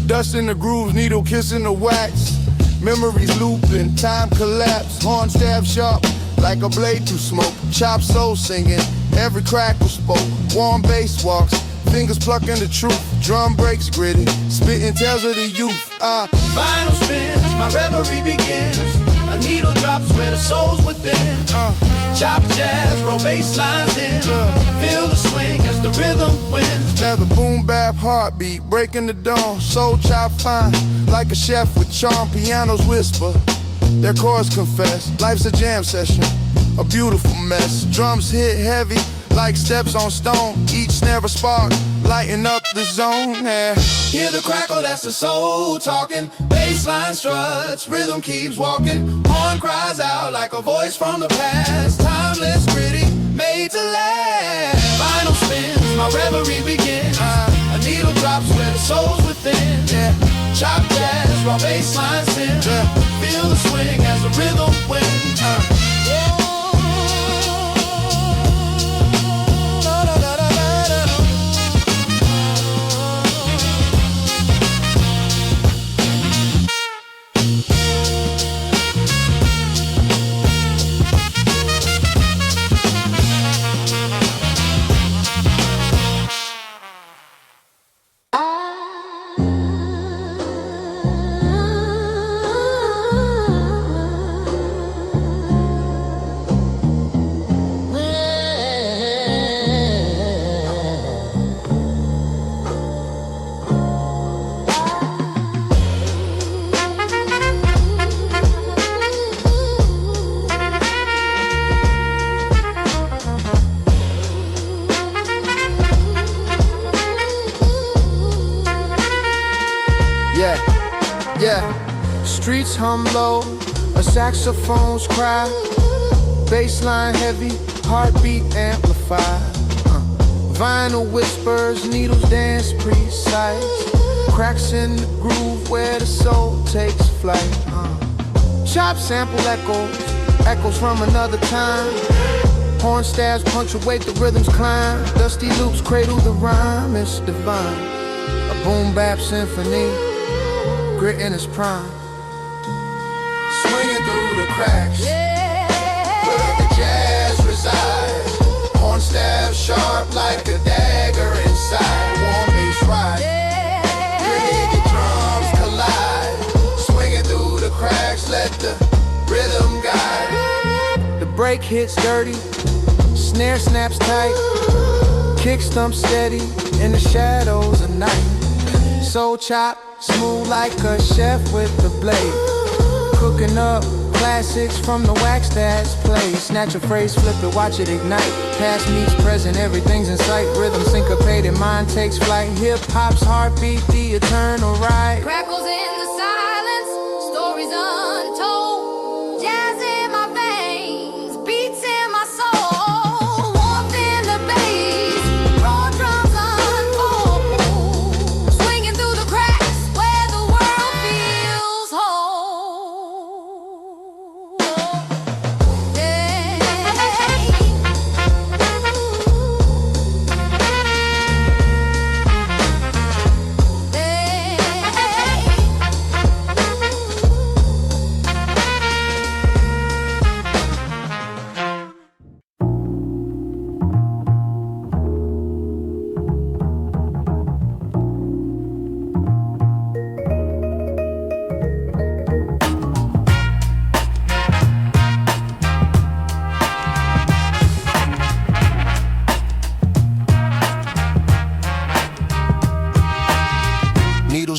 Dust in the grooves, needle kissing the wax. Memories looping, time collapse. Horn stab sharp like a blade through smoke. Chop soul singing, every crack was spoke. Warm bass walks, fingers plucking the truth. Drum breaks gritty, spitting tales of the youth. Vinyl spins, my reverie begins. A needle drops where the soul's within. Chop jazz, roll bass lines in. Feel the swing as the rhythm wins. Now the boom bap heartbeat, breaking the dawn. Soul chop fine, like a chef with charm. Pianos whisper, their chords confess. Life's a jam session, a beautiful mess. Drums hit heavy, like steps on stone. Each snare a spark, lighting up the zone. Yeah. Hear the crackle, that's the soul talking. Bassline struts, rhythm keeps walking. Horn cries out like a voice from the past. Timeless, gritty, made to last. Vinyl spins, my reverie begins. A needle drops where the soul's within. Yeah. Chop jazz, raw bass lines in. Feel the swing as the rhythm wins. Streets hum low, a saxophone's cry. Bassline heavy, heartbeat amplified. Vinyl whispers, needles dance precise. Cracks in the groove where the soul takes flight. Chop sample echoes from another time. Horn stabs punctuate the rhythm's climb. Dusty loops cradle the rhyme, it's divine. A boom bap symphony, grit in its prime. Swinging through the cracks, where the jazz resides. Horn stab sharp like a dagger inside. Warm bass ride, gritty drums collide. Swinging through the cracks, let the rhythm guide. The break hits dirty, snare snaps tight. Kick stump steady in the shadows of night. Soul chop, smooth like a chef with the blade. Cooking up classics from the wax that's played. Snatch a phrase, flip it, watch it ignite. Past meets present, everything's in sight. Rhythm syncopated, mind takes flight. Hip-hop's heartbeat, the eternal ride. Crackles in the silence, stories untold. Jazz in my veins, beats in my soul. Warmth in the bass, raw drums unfold. Swinging through the cracks where the world feels whole.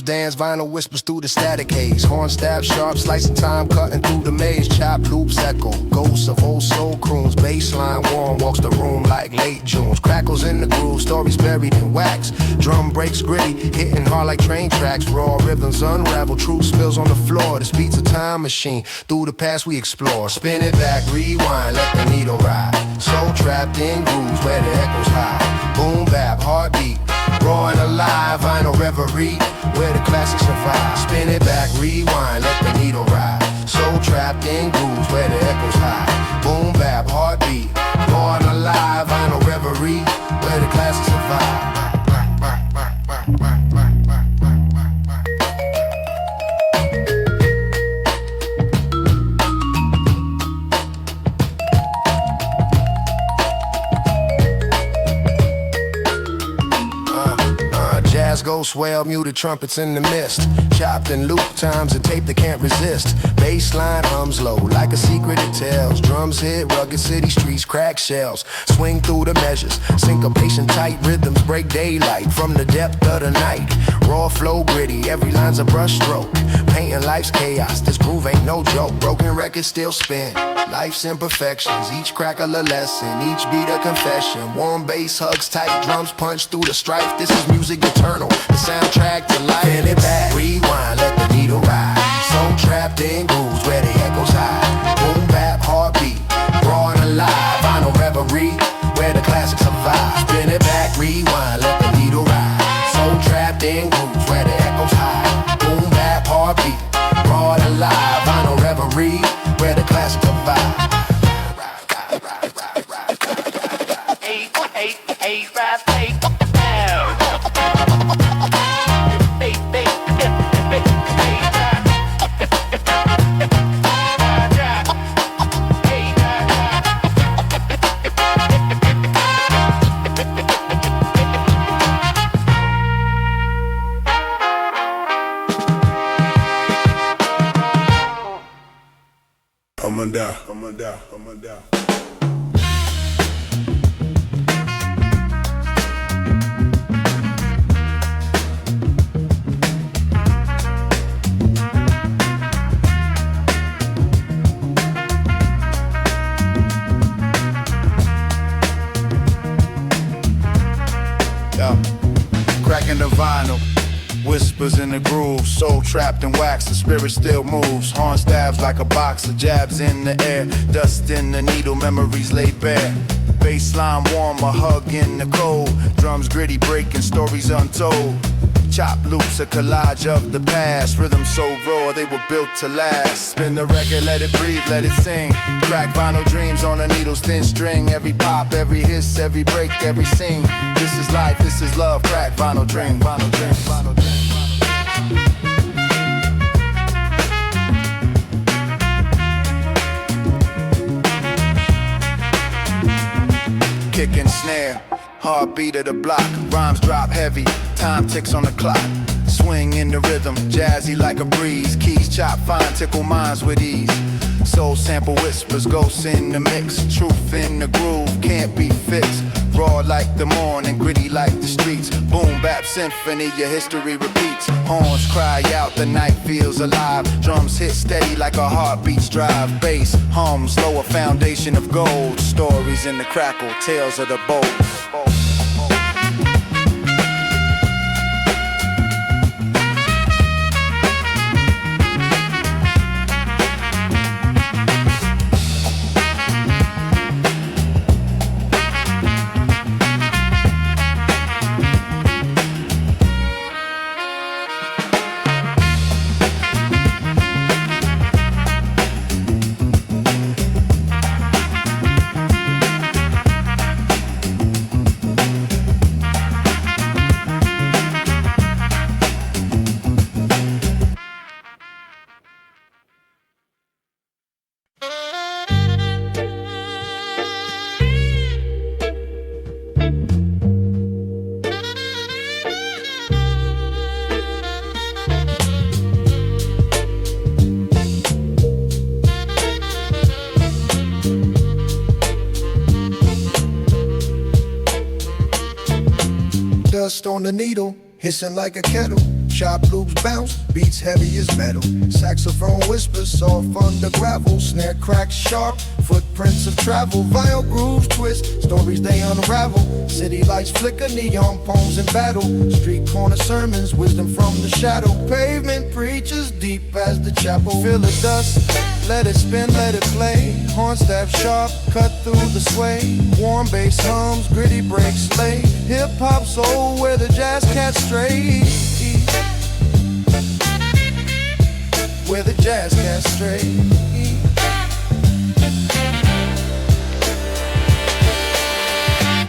Dance, vinyl whispers through the static haze. Horn stab sharp, slicing time, cutting through the maze. Chop loops echo, ghosts of old soul croons. Bassline warm, walks the room like late Junes. Crackles whispers in the groove, stories buried in wax. Drum breaks gritty, hitting hard like train tracks. Raw rhythms unravel, truth spills on the floor. This beat's a time machine, through the past we explore. Spin it back, rewind, let the needle ride. Soul trapped in grooves where the echoes high. Boom bap, heartbeat, raw and alive. Vinyl reverie, where the classics survive. Spin it back, rewind, let the needle ride. Soul trapped in grooves where the echoes high. Boom bap, heartbeat, raw and alive. Vinyl reverie, where the classics survive. Go swell, muted trumpets in the mist. Chopped in loop times, a tape that can't resist. Bassline hums low, like a secret it tells. Drums hit rugged city streets, crack shells. Swing through the measures, syncopation tight. Rhythms break daylight from the depth of the night. Raw flow gritty, every line's a brush stroke. Painting life's chaos, this groove ain't no joke. Broken records still spin, life's imperfections. Each crack a lesson, each beat a confession. Warm bass hugs tight, drums punch through the strife. This is music eternal, the soundtrack to life. Spin it back, rewind, let the needle ride. Soul trapped in grooves where the echoes high. Boom bap, heartbeat, raw and alive. Vinyl reverie, where the classics survive. Spin it back, rewind, let the needle ride. Soul trapped in grooves where the echoes high. Boom bap, heartbeat, raw and alive. Vinyl reverie, where the classics survive. Hey, rap, hey, down. I'm a down. Cracking the vinyl, whispers in the groove. Soul trapped in wax, the spirit still moves. Horn stabs like a box of jabs in the air. Dust in the needle, memories laid bare. Bassline warm, a hug in the cold. Drums gritty, breaking stories untold. Chop loops, a collage of the past. Rhythm so raw, they were built to last. Spin the record, let it breathe, let it sing. Crack vinyl dreams on a needle's thin string. Every pop, every hiss, every break, every sing. This is life, this is love. Crack vinyl dream, vinyl dream, vinyl dream. Kick and snare, heartbeat of the block. Rhymes drop heavy, time ticks on the clock. Swing in the rhythm, jazzy like a breeze. Keys chop fine, tickle minds with ease. Soul sample whispers, ghosts in the mix. Truth in the groove, can't be fixed. Raw like the morning, gritty like the streets. Boom bap symphony, your history repeats. Horns cry out, the night feels alive. Drums hit steady like a heartbeat's drive. Bass hums, lower foundation of gold. Stories in the crackle, tales of the bold. Dust on the needle, hissing like a kettle. Chop loops bounce, beats heavy as metal. Saxophone whispers, soft under gravel. Snare cracks sharp, footprints of travel. Vinyl grooves twist. notorious. Stories they unravel. City lights flicker, neon poems in battle. Street corner sermons, wisdom from the shadow. Pavement preachers, deep as the chapel. Feel the dust, let it spin, let it play. Horn staff sharp, cut through the sway. Warm bass hums, gritty breaks lay. Hip-hop soul where the jazz cats stray. Where the jazz cats stray.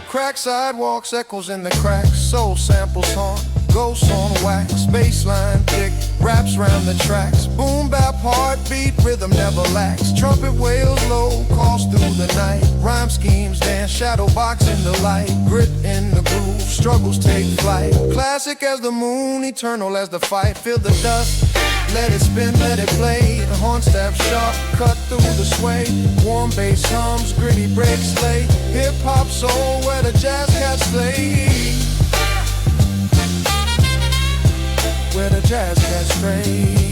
Crack sidewalks, echoes in the cracks. Soul samples haunt, ghosts on wax. Bassline thick, raps round the tracks. Boom bap, heartbeat, rhythm never lacks. Trumpet wails low, calls through the night. Rhyme schemes dance, shadow box in the light. Grit in the groove, struggles take flight. Classic as the moon, eternal as the fight. Feel the dust, let it spin, let it play. The horn staff sharp, cut through the sway. Warm bass hums, gritty breaks lay. Hip-hop soul where the jazz cats play. Where the jazz cats stray.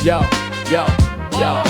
Yo, yo, yo.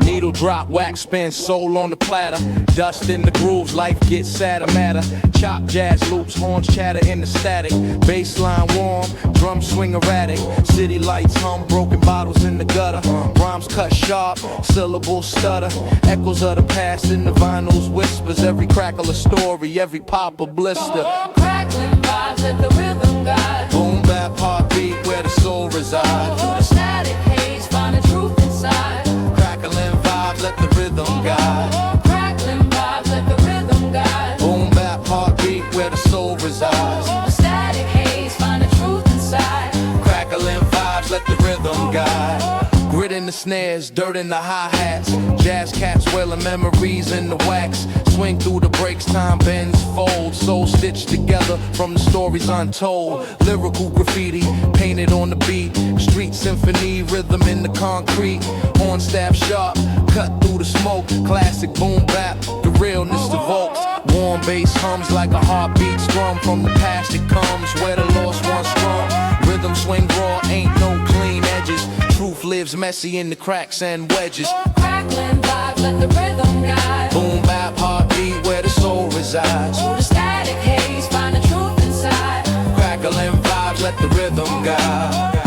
Needle drop, wax spin, soul on the platter. Dust in the grooves, life gets sadder, matter. Chop jazz loops, horns chatter in the static. Bassline warm, drums swing erratic. City lights hum, broken bottles in the gutter. Rhymes cut sharp, syllables stutter. Echoes of the past in the vinyl's whispers. Every crackle a story, every pop a blister. Crackling vibes, let the rhythm guide. Boom bap, heartbeat, where the soul resides. Through the static haze, find the truth inside. Crackling vibes, let the rhythm guide. Crackling vibes, let the rhythm guide. Boom bap, heartbeat, where the soul resides. Through the static haze, find the truth inside. Crackling vibes, let the rhythm guide. Grit in the snares, dirt in the hi-hats. Jazz cats wailing memories in the wax. Swing through the breaks, time bends, fold. Soul stitched together from the stories untold. Lyrical graffiti, painted on the beat. Street symphony, rhythm in the concrete. Horn staff sharp, cut through the smoke. Classic boom bap, the realness evokes. Warm bass hums like a heartbeat strum. From the past it comes, where the lost one's from. Rhythm swing raw, ain't no clean edges. Truth lives messy in the cracks and wedges. Crackling vibes, let the rhythm guide. Boom bap, heartbeat, where the soul resides. Through the static haze, find the truth inside. Crackling vibes, let the rhythm guide.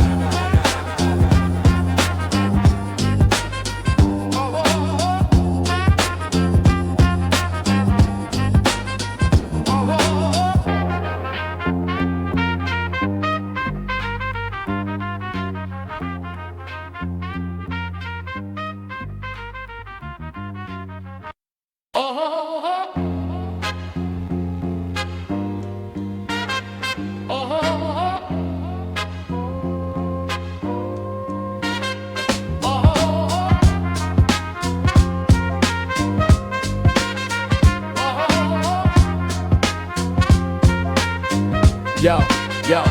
Yo, yo,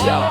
yo.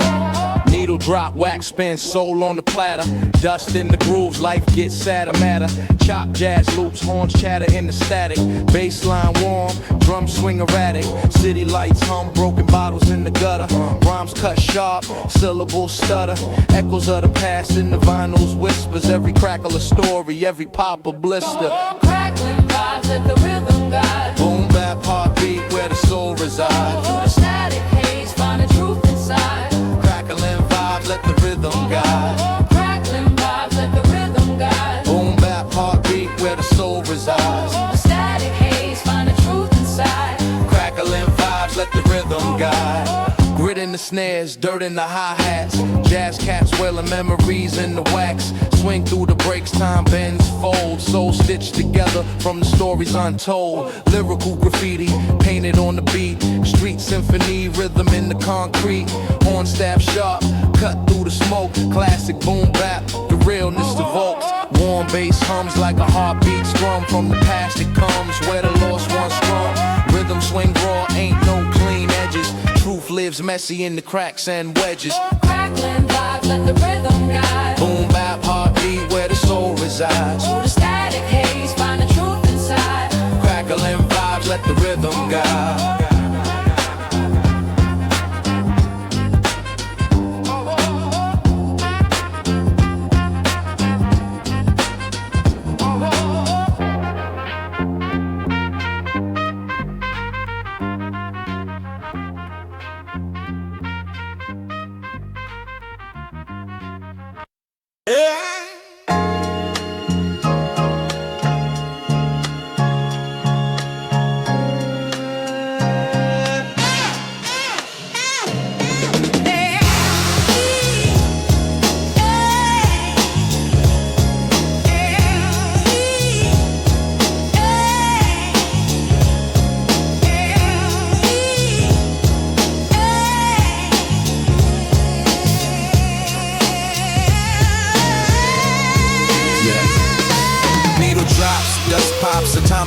Needle drop, wax spin, soul on the platter. Dust in the grooves, life gets sadder, matter. Chop jazz loops, horns chatter in the static. Bassline warm, drums swing erratic. City lights hum, broken bottles in the gutter. Rhymes cut sharp, syllables stutter. Echoes of the past in the vinyl's whispers. Every crackle a story, every pop a blister. Crackling vibes, let the rhythm guide. Boom bap, heartbeat, where the soul resides. Through the static haze, find the truth inside. Crackling vibes, let the rhythm guide. Crackling vibes, let the rhythm guide. Boom bap, heartbeat, where the soul resides. Through the static haze, find the truth inside. Crackling vibes, let the rhythm guide. Grit in the snares, dirt in the hi-hats. Jazz cats wailing memories in the wax. Swing through the breaks, time bends, folds. Soul stitched together from the stories untold. Lyrical graffiti, painted on the beat. Street symphony, rhythm in the concrete. Horn staff sharp, cut through the smoke. Classic boom bap, the realness evoked. Warm bass hums like a heartbeat strum. From the past it comes, where the lost one's from. Rhythm swing raw, ain't no clean edges. Truth lives messy in the cracks and wedges. Crackling vibes, let the rhythm guide. Boom bap, heartbeat, where the soul resides. Through the static haze, find the truth inside. Crackling vibes, let the rhythm guide.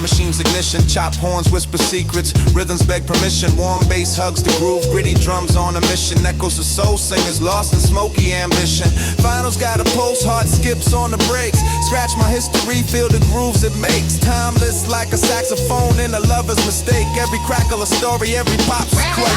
Machine's ignition, chop horns, whisper secrets, rhythms beg permission, warm bass hugs the groove, gritty drums on a mission, echoes of soul singers lost in smoky ambition. Finals got a pulse, heart skips on the brakes, scratch my history, feel the grooves it makes, timeless like a saxophone in a lover's mistake, every crackle a story, every pop's a quake.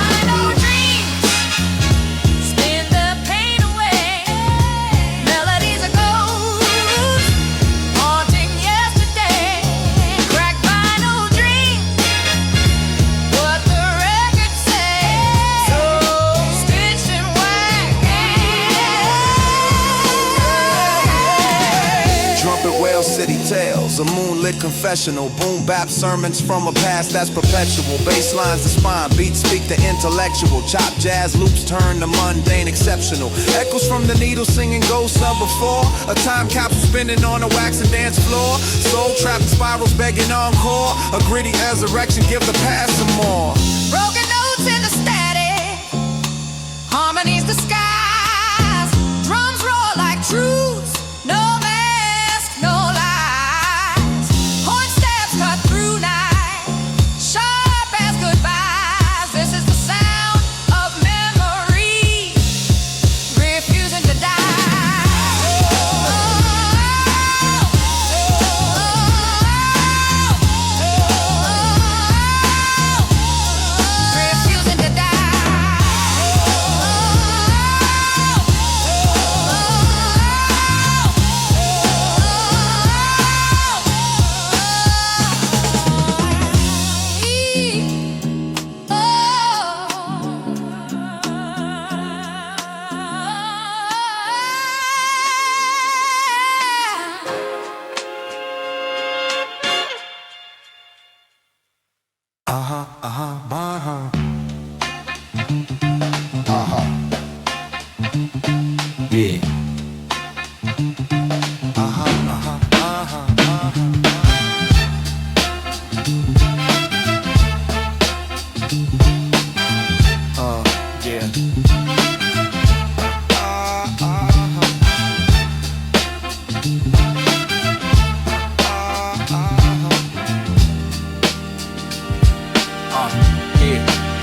City tales, a moonlit confessional, boom bap sermons from a past that's perpetual, bass lines the spine, beats speak the intellectual, chop jazz loops turn the mundane exceptional, echoes from the needle singing ghosts of before, a time capsule spinning on a wax and dance floor, soul trapped in spirals begging encore, a gritty resurrection give the past some more. Broken notes in the static, harmonies the skies, drums roar like truths, no mask, no lies, horn stabs cut through night, sharp as goodbyes, this is the sound of memory, refusing to die. Refusing to die. Yeah.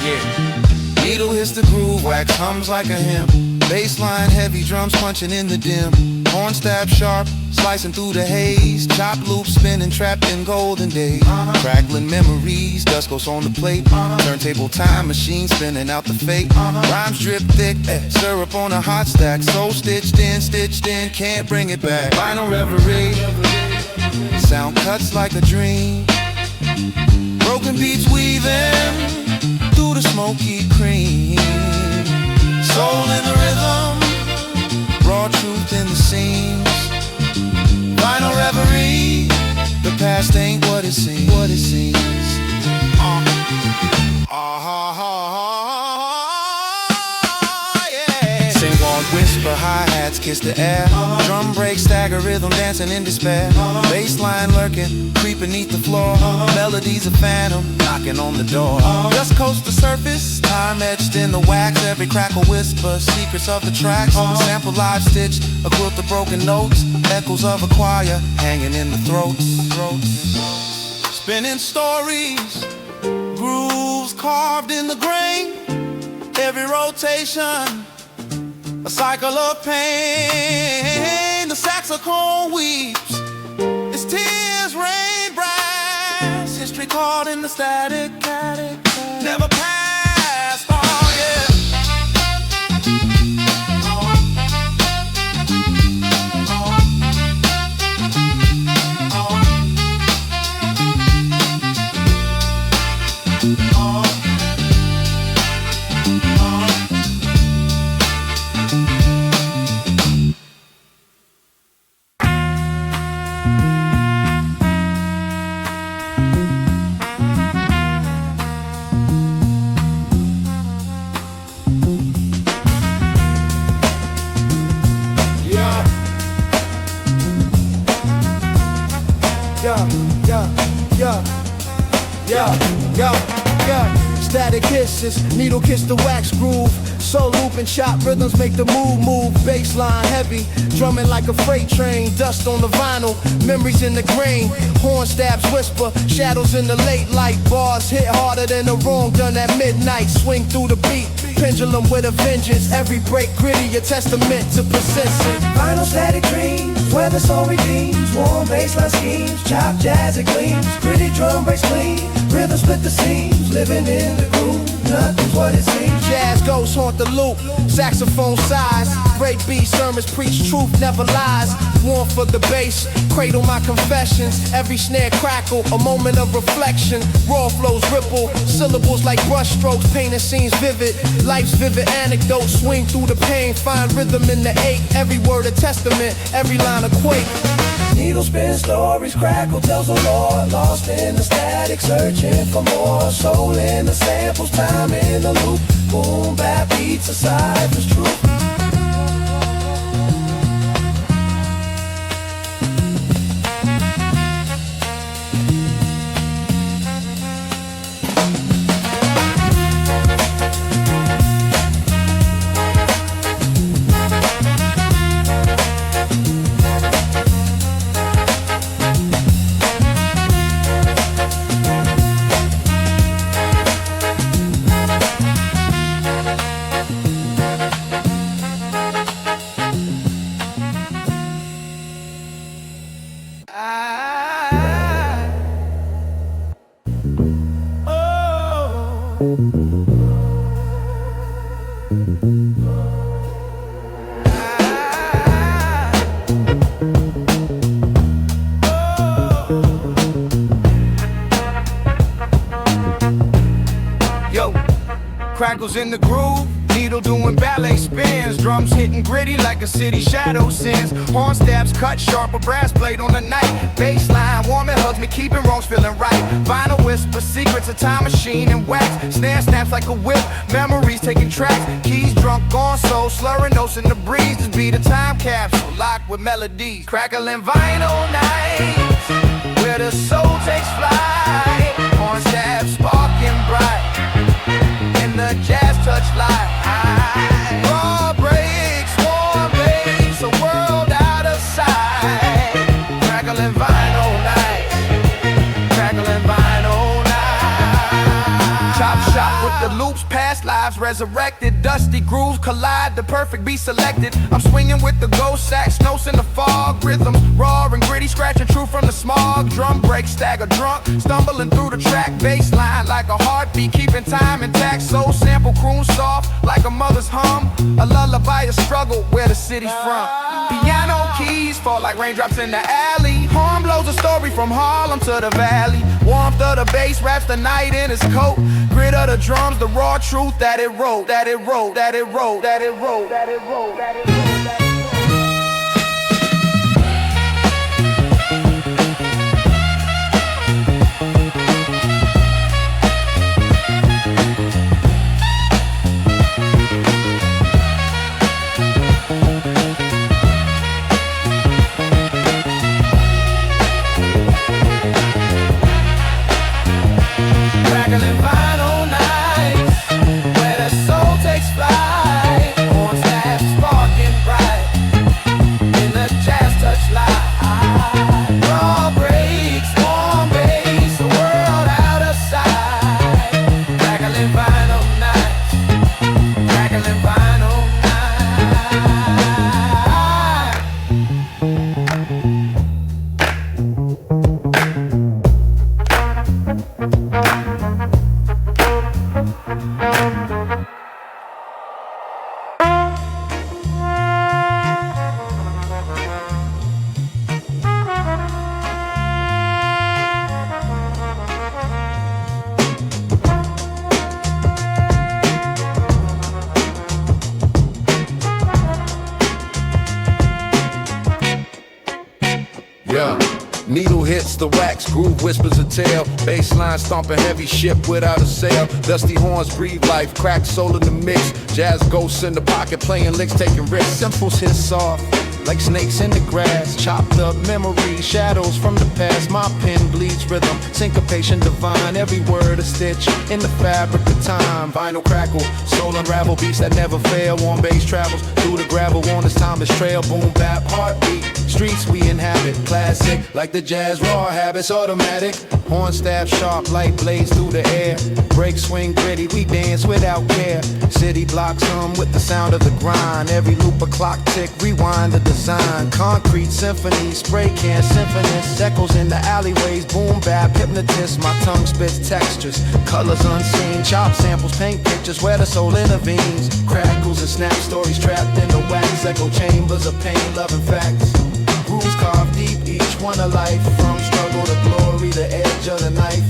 Yeah. Needle hits the groove, wax hums like a hymn. Bassline heavy, drums punching in the dim. Horn stab sharp, slicing through the haze. Chop loop spinning, trapped in golden days. Crackling memories, dust goes on the plate. Turntable time machine spinning out the fate. Rhymes drip thick, syrup on a hot stack. Soul stitched in, can't bring it back. Vinyl reverie, sound cuts like a dream. Broken beats weaving through the smoky cream. Soul in the rhythm, raw truth in the seams. Vinyl reverie, the past ain't what it seems. against the air. Drum break, stagger, rhythm, dancing in despair. Bassline lurking, creep beneath the floor. Melodies a phantom, knocking on the door. Just coast the surface, time etched in the wax. Every crackle whisper, secrets of the tracks. Sample live stitched, a quilt of broken notes. Echoes of a choir, hanging in the throats. Spinning stories, grooves carved in the grain. Every rotation, a cycle of pain. The saxophone weeps, its tears rain brass. History caught in the static, never past. Oh yeah. Static hisses, needle kiss the wax groove. Soul loop and chop rhythms make the move. Bassline heavy, drumming like a freight train. Dust on the vinyl, memories in the grain. Horn stabs whisper, shadows in the late light. Bars hit harder than a wrong done at midnight. Swing through the beat, pendulum with a vengeance. Every break gritty, a testament to persistence. Vinyl static dreams, where the soul redeems. Warm bassline schemes, chop jazz it gleams. Gritty drum breaks clean, rhythm split the seams. Living in the groove, nothing's what it seems. Jazz ghosts haunt the loop, saxophone sighs. Great beat sermons preach truth, never lies. Warm for the bass, cradle my confessions. Every snare crackle, a moment of reflection. Raw flows ripple, syllables like brush strokes. Painting scenes vivid, life's vivid anecdote. Swing through the pain, find rhythm in the ache. Every word a testament, every line a quake. Needle spin stories, crackle tells the Lord. Lost in the static, searching for more. Soul in the samples, time in the loop. Boom, bap beats aside, was truth. Crackles in the groove, needle doing ballet spins. Drums hitting gritty like a city shadow sins. Horn stabs cut sharp, a brass blade on the night. Bassline warming hugs me, keeping wrongs feeling right. Vinyl whisper secrets, a time machine and wax. Snare snaps like a whip, memories taking tracks. Keys drunk on soul, slurring notes in the breeze. Just be the time capsule, locked with melodies. Crackling vinyl nights, where the soul takes flight. Horn stabs sparking bright, the jazz touch light. Raw breaks, warm bass, a world out of sight. Crackling vinyl nights, crackling vinyl nights. Chop shop with the loops, past lives resurrected. Dusty grooves collide, the perfect beat selected. I'm swinging with the ghost sax, notes in the fog. Rhythms raw and gritty, scratching true from the smog. Drum break, stagger drunk, stumbling through the track. Bassline like a heartbeat, keeping time intact. Soul sample croon soft like a mother's hum. A lullaby, a struggle where the city's from. Piano keys fall like raindrops in the alley. Horn blows a story from Harlem to the valley. Warmth of the bass wraps the night in its coat. Grit of the drums, the raw truth that it wrote, that it wrote, that it wrote, that it wrote, that it wrote, that it wrote. amongst the wax, groove whispers a tale. Bassline stomping heavy ship without a sail. Dusty horns breathe life, crack soul in the mix. Jazz ghosts in the pocket, playing licks, taking risks. Simples hit soft, like snakes in the grass. Chopped up memories, shadows from the past. My pen bleeds rhythm, syncopation divine. Every word a stitch in the fabric of time. Vinyl crackle, soul unravel, beats that never fail. Warm bass travels through the gravel on this timeless trail. Boom bap, heartbeat, streets we inhabit. Classic, like the jazz raw habits. Automatic, horn stab sharp, light blaze through the air. Break swing gritty, we dance without care. City blocks hum with the sound of the grind. Every loop a clock tick, rewind the design. Concrete symphony, spray can symphonist. Echoes in the alleyways, boom bap, hypnotist. My tongue spits textures, colors unseen. Chop samples, paint pictures where the soul intervenes. Crackles and snap stories trapped in the wax. Echo chambers of pain, love and facts. Grooves carved deep, each one a life. From struggle to glory, the edge of the knife.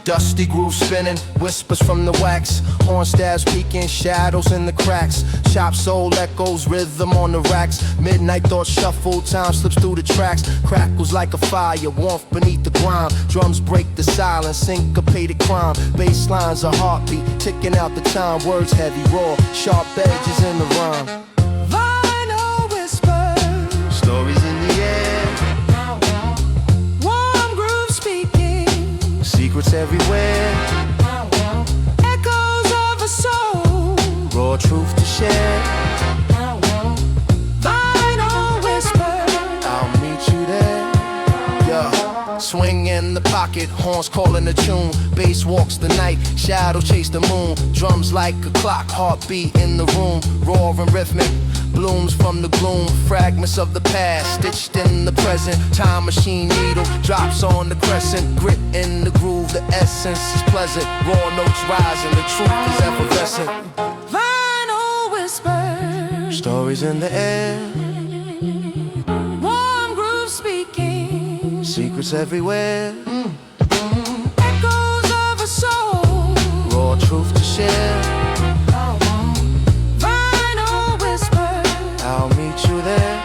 Dusty groove spinning, whispers from the wax. Horn stabs peeking, shadows in the cracks. Chop soul echoes, rhythm on the racks. Midnight thoughts shuffle, time slips through the tracks. Crackles like a fire, warmth beneath the grime. Drums break the silence, syncopated crime. Bass lines a heartbeat, ticking out the time. Words heavy, raw, sharp edges in the rhyme. Vinyl whispers, Stories in the air, warm groove speaking, secrets everywhere. echoes of a soul. Raw truth to share. Vinyl whispers, I'll meet you there. Yeah. Swing in the pocket, horns calling the tune. Bass walks the night, shadow chase the moon. Drums like a clock, heartbeat in the room. Raw and rhythmic, blooms from the gloom. Fragments of the past, stitched in the present. Time machine needle, drops on the crescent. Grit in the groove, the essence is pleasant. Raw notes rising, the truth is effervescent. vinyl whispers, Stories in the air, warm groove speaking, secrets everywhere. echoes of a soul. Raw truth to share. Vinyl whispers, I'll meet you there.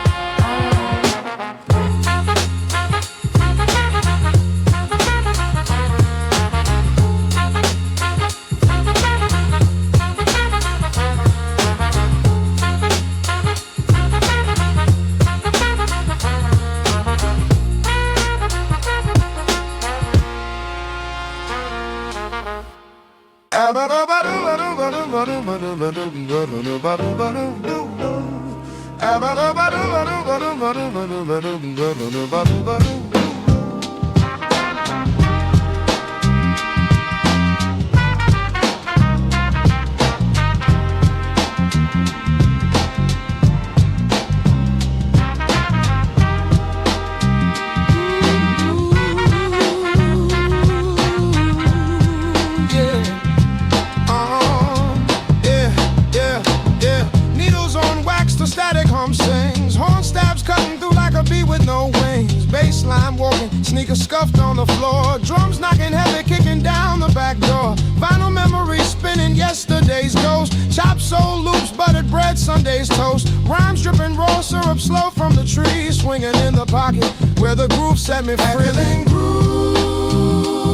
Needles on wax, the static hum sings. Horn stabs cutting through like a bee with no wings. Bassline walking, sneakers scuffed on the floor. Drums knocking heavy, kicking down the back door. Vinyl memories spinning yesterday's ghost. Chop soul loops, buttered bread, Sunday's toast. Rhymes dripping raw syrup slow from the trees. Swinging in the pocket where the groove set me free.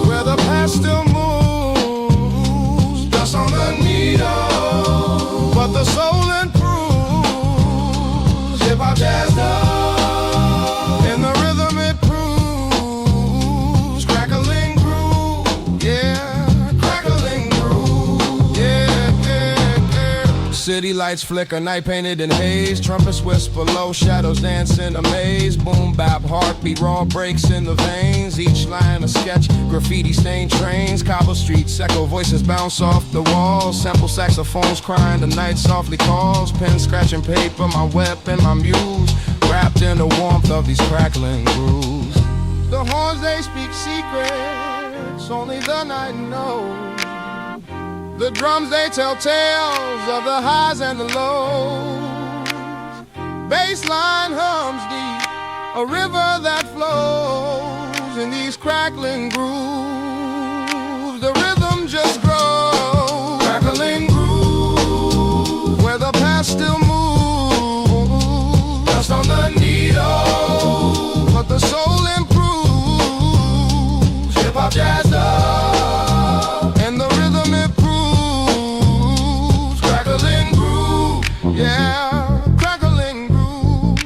Where the past still moves. Dust on the needle. City lights flicker, night painted in haze. Trumpets whisper low, shadows dance in a maze. Boom bap, heartbeat, raw breaks in the veins. Each line a sketch, graffiti stained trains. Cobble streets, echo voices bounce off the walls. Sample saxophones crying, the night softly calls. Pen scratching paper, my weapon, my muse. Wrapped in the warmth of these crackling grooves. The horns, they speak secrets, only the night knows. The drums, they tell tales of the highs and the lows. Bassline hums deep, a river that flows in these crackling grooves. The rhythm just grows, crackling grooves, where the past still moves. Dust on the needle, but the soul improves. Hip-hop jazzed up, and the rhythm it proves. Crackling groove, yeah, crackling groove.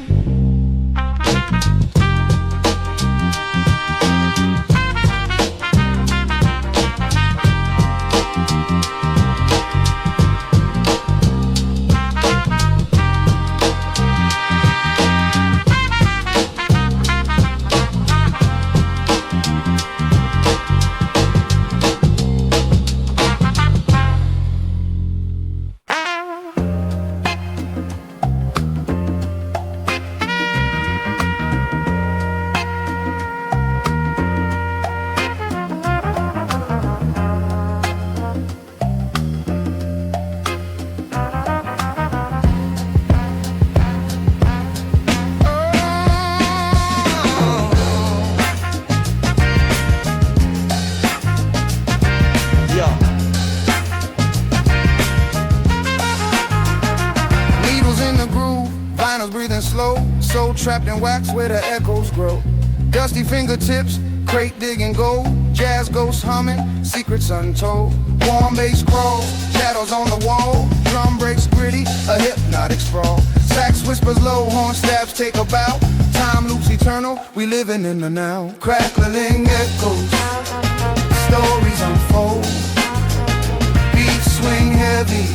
Soul trapped in wax where the echoes grow. Dusty fingertips, crate digging gold. Jazz ghosts humming, secrets untold. Warm bass crawl, shadows on the wall. Drum breaks gritty, a hypnotic sprawl. Sax whispers low, horn stabs take a bow. Time loops eternal, we living in the now. Crackling echoes, stories unfold. Beats swing heavy,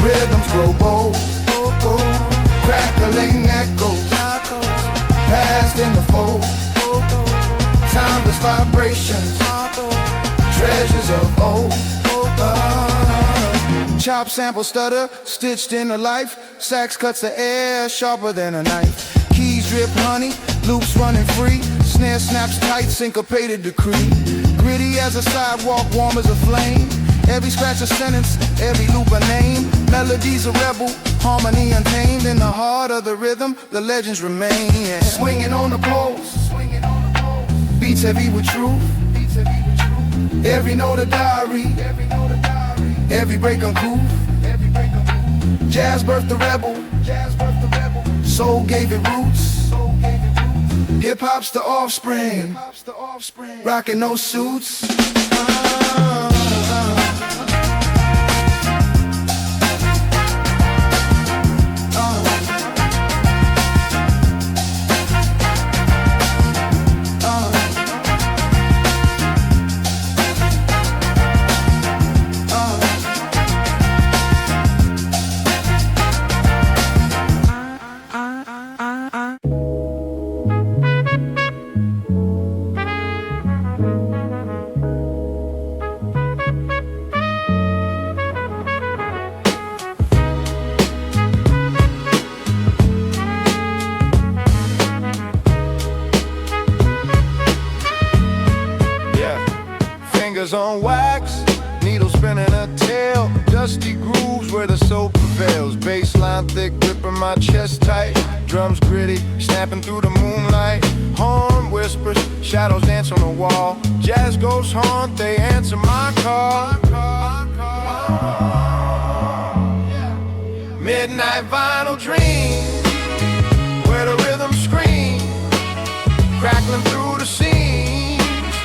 rhythms grow bold. Crackling echoes, past in the fold. Timeless vibrations, treasures of old. Chop, sample, stutter, stitched into life. Sax cuts the air, sharper than a knife. Keys drip honey, loops running free. Snare snaps tight, syncopated decree. Gritty as a sidewalk, warm as a flame. Every scratch a sentence, every loop a name. Melodies a rebel, harmony untamed. In the heart of the rhythm, the legends remain. Yeah. Swinging on the poles, beats heavy with truth. Every note a diary, every break uncouth. Jazz birthed the rebel, soul gave it roots. Hip-hop's the offspring, rocking those suits. On wax, needle spinning a tail. Dusty grooves where the soul prevails. Bassline thick, gripping my chest tight. Drums gritty, snapping through the moonlight. Horn whispers, shadows dance on the wall. Jazz ghosts haunt, they answer my call. Midnight vinyl dream, where the rhythm screams, crackling through the seams.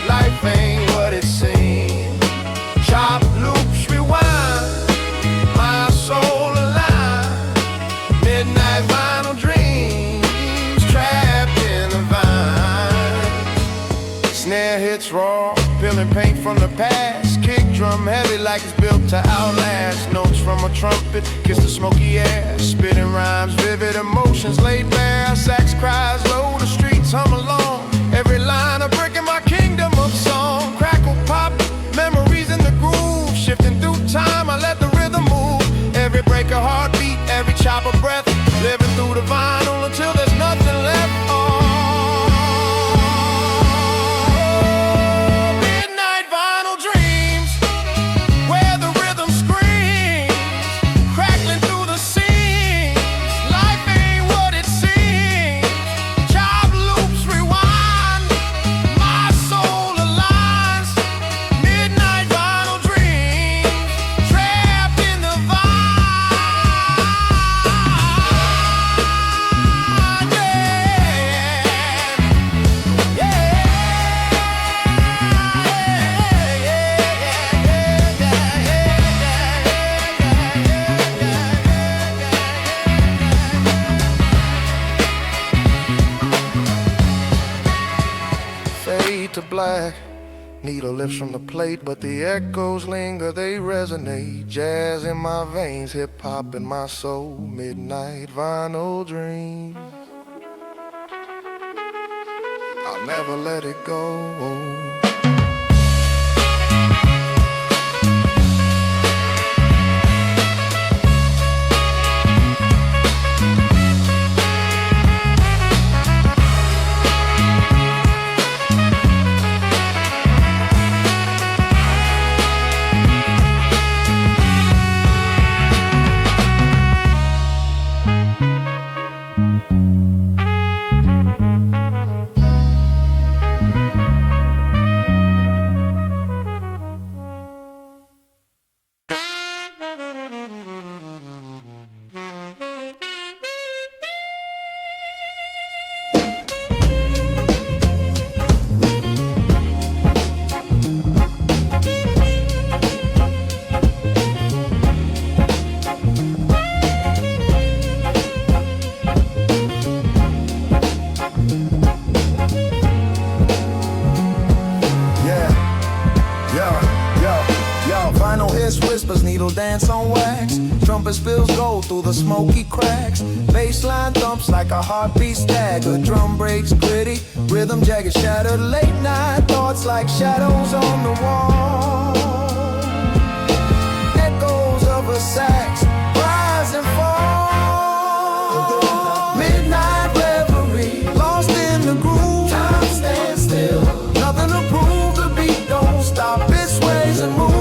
Life ain't what it seems. Chop loops rewind, my soul alive. Midnight vinyl dreams, trapped in the vine. Snare hits raw, peeling paint from the past. Kick drum heavy like it's built to outlast. Notes from a trumpet, kiss the smoky air, spitting rhymes, vivid emotions laid bare. Sax cries low, the streets hum along. Every line a brick in my kingdom of song. Crackle pop, memories in the groove, shifting through time. I let the rhythm move. Every break a heartbeat, every chop a breath, living through the vinyl until there's nothing left. To black, needle lifts from the plate, but the echoes linger, they resonate. Jazz in my veins, hip-hop in my soul, midnight vinyl dream. I'll never let it go. Whispers, needle dance on wax. Trumpet spills gold through the smoky cracks. Bassline thumps like a heartbeat stagger. Drum breaks gritty, rhythm jagged, shattered. Late night thoughts like shadows on the wall. Echoes of a sax, rise and fall. Midnight reverie, lost in the groove. Time stands still, nothing to prove. The beat don't stop, it sways and moves.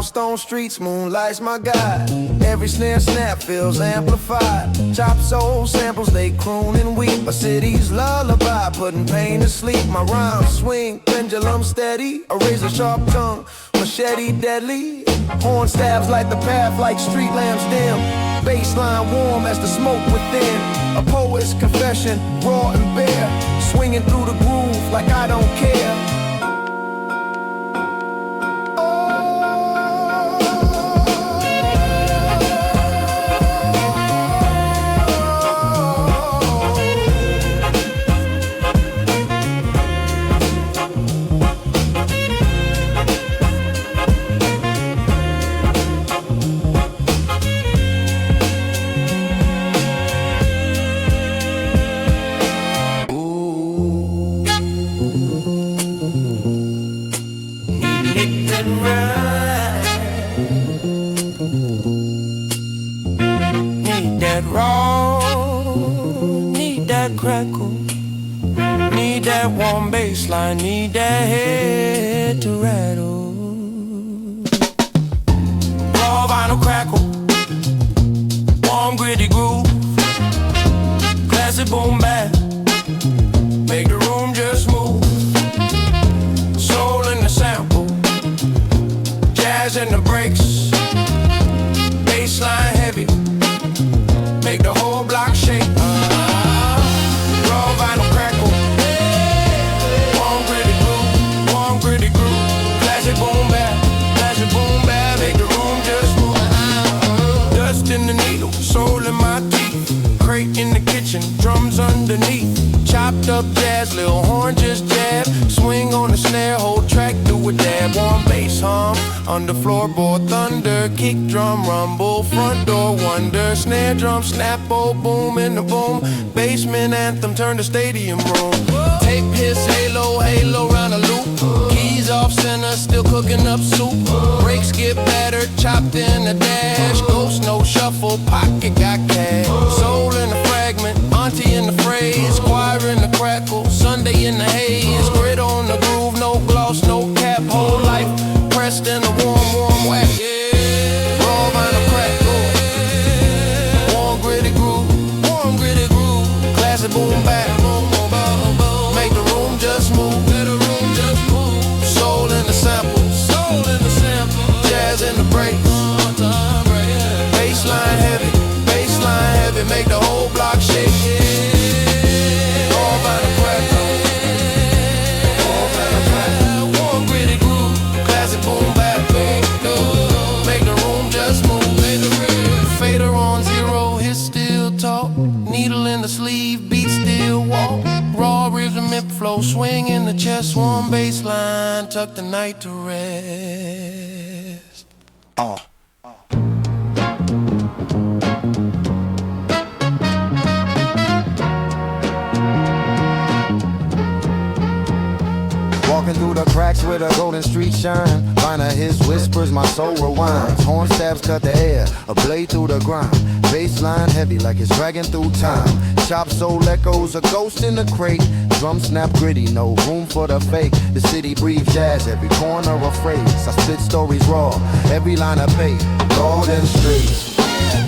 Stone streets, moonlight's my guide. Every snare snap feels amplified. Chop soul samples, they croon and weep. A city's lullaby, putting pain to sleep. My rhymes swing, pendulum steady. A razor sharp tongue, machete deadly. Horn stabs like the path, like street lamps dim. Bassline warm as the smoke within. A poet's confession, raw and bare. Swinging through the groove like I don't care. Crackle, need that warm bassline, need that head to rattle. Raw vinyl crackle, warm gritty groove, classic boom bap, make the room just move. Soul in the sample, jazz in the breaks, bassline heavy, make the whole block shake. Boom bap, make the room just move. Dust in the needle, soul in my in the kitchen, drums underneath. Chopped up jazz, little horn just jab. Swing on the snare, whole track do a dab. Warm bass hum, under floorboard thunder. Kick drum rumble, front door wonder. Snare drum snap, oh boom in the boom. Basement anthem, turn the stadium room. Tape hits, halo, halo round a loop. Keys off center, still cooking up soup. Brakes get battered, chopped in the dash. Ghost no shuffle, pocket got cash. Soul in the fragment, auntie in the phrase. Choir in the crackle, Sunday in the haze. Grit on the groove, no gloss, no cap. Whole life pressed in a warm, warm wax. Raw vinyl crackle. Warm gritty groove, warm gritty groove. Classic boom back. Make the room just move. Soul in the sample, soul in the sample. Jazz in the break. Baseline heavy, make the whole block shake. All by the crackle. Warm gritty groove, classic boom bap. Make the room just move. Fader on zero, hit still talk. Needle in the sleeve, beat still walk. Raw rhythmic flow, swing in the chest. Warm baseline, tuck the night to rest. Walking through the cracks with a golden street shine. Find his whispers, my soul rewinds. Horn stabs cut the air, a blade through the grind. Baseline heavy like it's dragging through time. Chop soul echoes, a ghost in the crate. Drum snap gritty, no room for the fake. The city breathes jazz, every corner a phrase. I spit stories raw, every line I pay. Golden streets,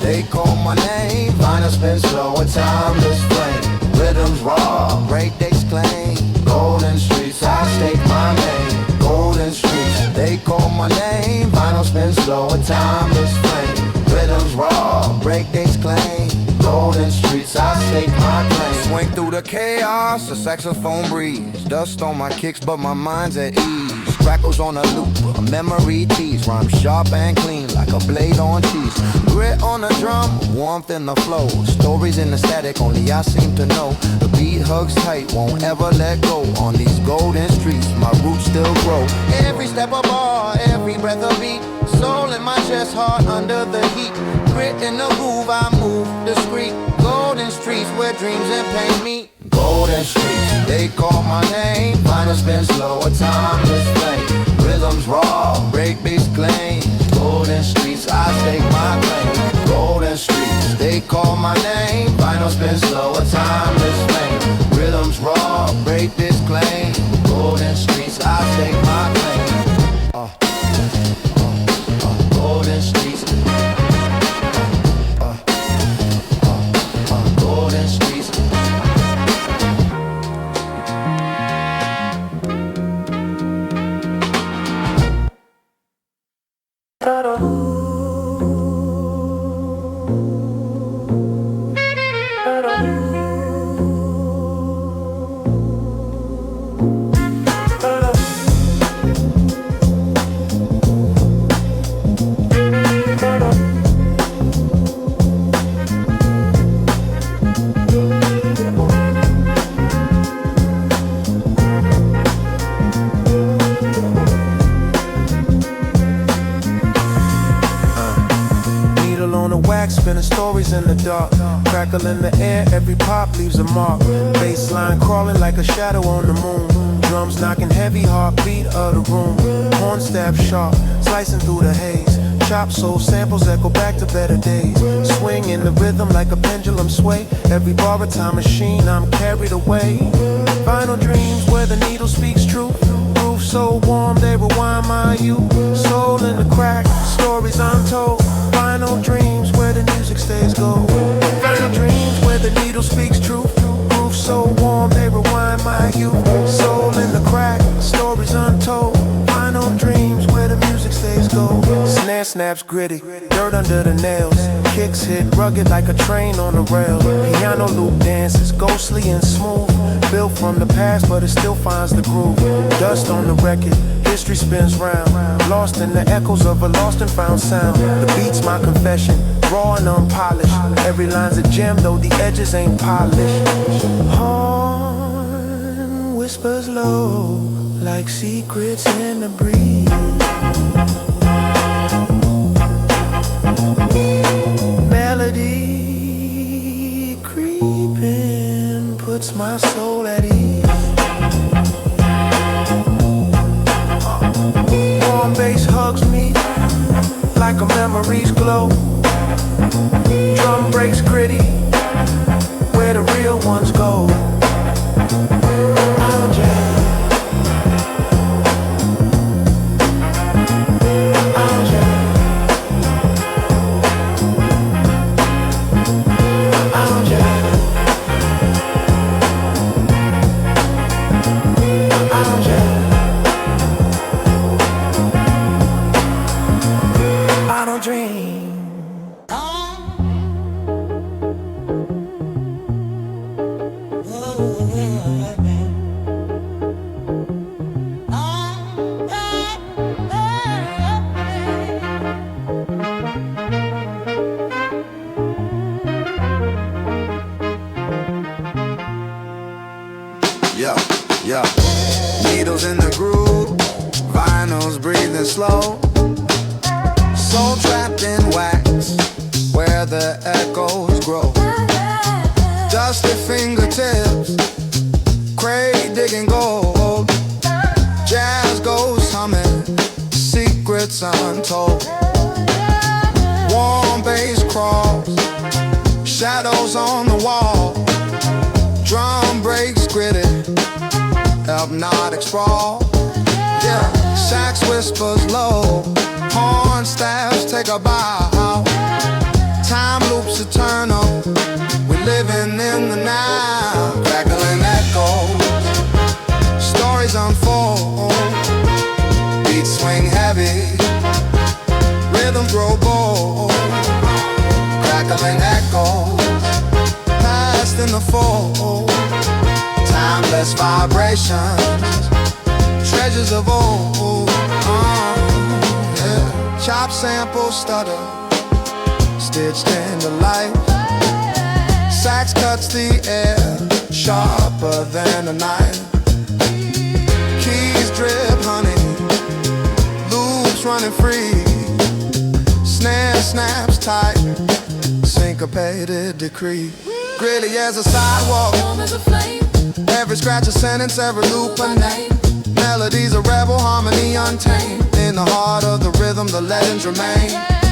they call my name. Vinyl spin slow, a timeless flame. Rhythms raw, break they claim. Golden streets, I stake my name. Golden streets, they call my name. Vinyl spin slow, a timeless flame. Rhythms raw, break they claim. Golden streets, I stake my claim. Swing through the chaos, a saxophone breeze. Dust on my kicks, but my mind's at ease. Crackles on a loop, a memory tease. Rhyme sharp and clean like a blade on cheese. Grit on the drum, warmth in the flow. Stories in the static, only I seem to know. The beat hugs tight, won't ever let go. On these golden streets, my roots still grow. Every step a bar, every breath a beat. Soul in my chest, heart under the heat. Grit in the groove, I move discreet. Golden streets where dreams and pain meet. Golden streets, they call my name. Vinyl spin slow, a timeless flame. Rhythms raw, break bass claim. Golden streets, I stake my claim. Golden streets, they call my name. Vinyl spin slow, a timeless flame. Rhythms raw, break this claim. Golden streets, I stake my claim. Golden streets. Golden streets. Spinning stories in the dark. Crackle in the air, every pop leaves a mark. Bassline crawling like a shadow on the moon. Drums knocking heavy, heartbeat of the room. Horn stab sharp, slicing through the haze. Chop soul samples echo back to better days. Swing in the rhythm like a pendulum sway. Every bar a time machine, I'm carried away. Vinyl dreams where the needle speaks truth. Roof so warm they rewind my youth. Soul in the crack, stories untold. Vinyl dreams where the music stays gold. Vinyl dreams where the needle speaks truth. Roof so warm they rewind my youth. Soul in the crack, stories untold. Vinyl dreams where the music stays gold. Snare snaps gritty, dirt under the nails. Kicks hit rugged like a train on the rail. Piano loop dances, ghostly and smooth. Built from the past but it still finds the groove. Dust on the record, history spins round. Lost in the echoes of a lost and found sound. The beat's my confession, raw and unpolished. Every line's a gem, though the edges ain't polished. Horn whispers low, like secrets in the breeze. Melody creeping puts my soul at ease. Warm bass hugs me like a memory's glow. Drum breaks gritty, where the real ones go. I'll jam. I'll jam. I'll jam. I'll jam. I don't dream. Yeah, needles in the groove, vinyls breathing slow. Soul trapped in wax, where the echoes grow. Dusty fingertips, crate digging gold. Jazz goes humming, secrets untold. Warm bass crawls, shadows on the wall. Drum breaks gritty, hypnotic sprawl. Yeah, sax whispers low, horn staffs take a bow. Time loops eternal, we're living in the now. Crackling echoes, stories unfold. Beats swing heavy, rhythms grow bold. Crackling echoes, past in the fold. Timeless vibrations, treasures of old. Yeah. Chop sample stutter, stitched into life. Sax cuts the air, sharper than a knife. Keys drip honey, loops running free. Snare snaps tight, syncopated decree. Gritty as a sidewalk, Warm as a flame. every scratch a sentence, every loop a name. Melodies a rebel, harmony untamed. In the heart of the rhythm, the legends remain.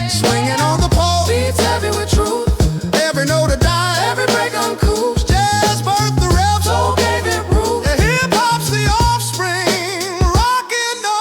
Swinging on the pole, Beats heavy with truth. every note a dime. Every break uncool. Jazz birthed the rebel. Soul gave it root. The hip-hop's the offspring, rockin' no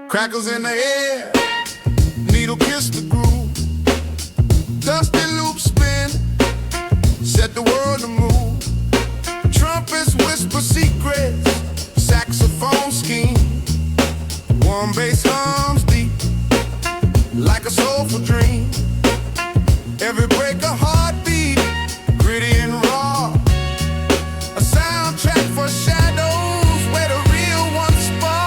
Crackles in the air, needle kiss the groove. Dusty loops spin, set the world to move. Trumpets whisper secrets, saxophone scheme. Warm bass hums deep, like a soulful dream. Every break a heartbeat, gritty and raw. A soundtrack for shadows where the real ones spar.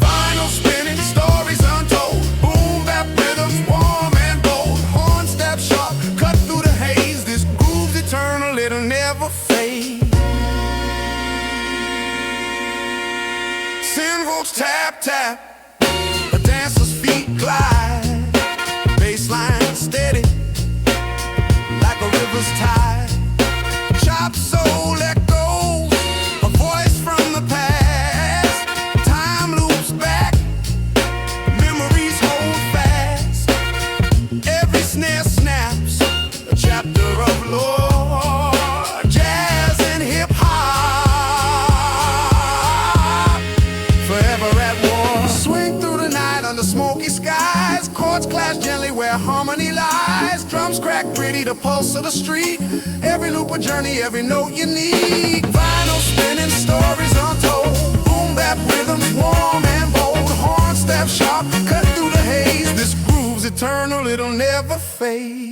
Vinyl spinning, stories untold. Boom bap rhythms, warm and bold. Horn step sharp, cut through the haze. This groove's eternal, it'll never fade. Cymbals tap tap, a dancer's feet glide. Baseline steady, like a river's tide. Chop soul echoes, a voice from the past. Time loops back, memory harmony lies. Drums crack gritty, the pulse of the street. Every loop a journey, every note unique. Vinyl spinning, stories untold. Boom bap rhythms, warm and bold. Horn step sharp, cut through the haze. This groove's eternal, it'll never fade.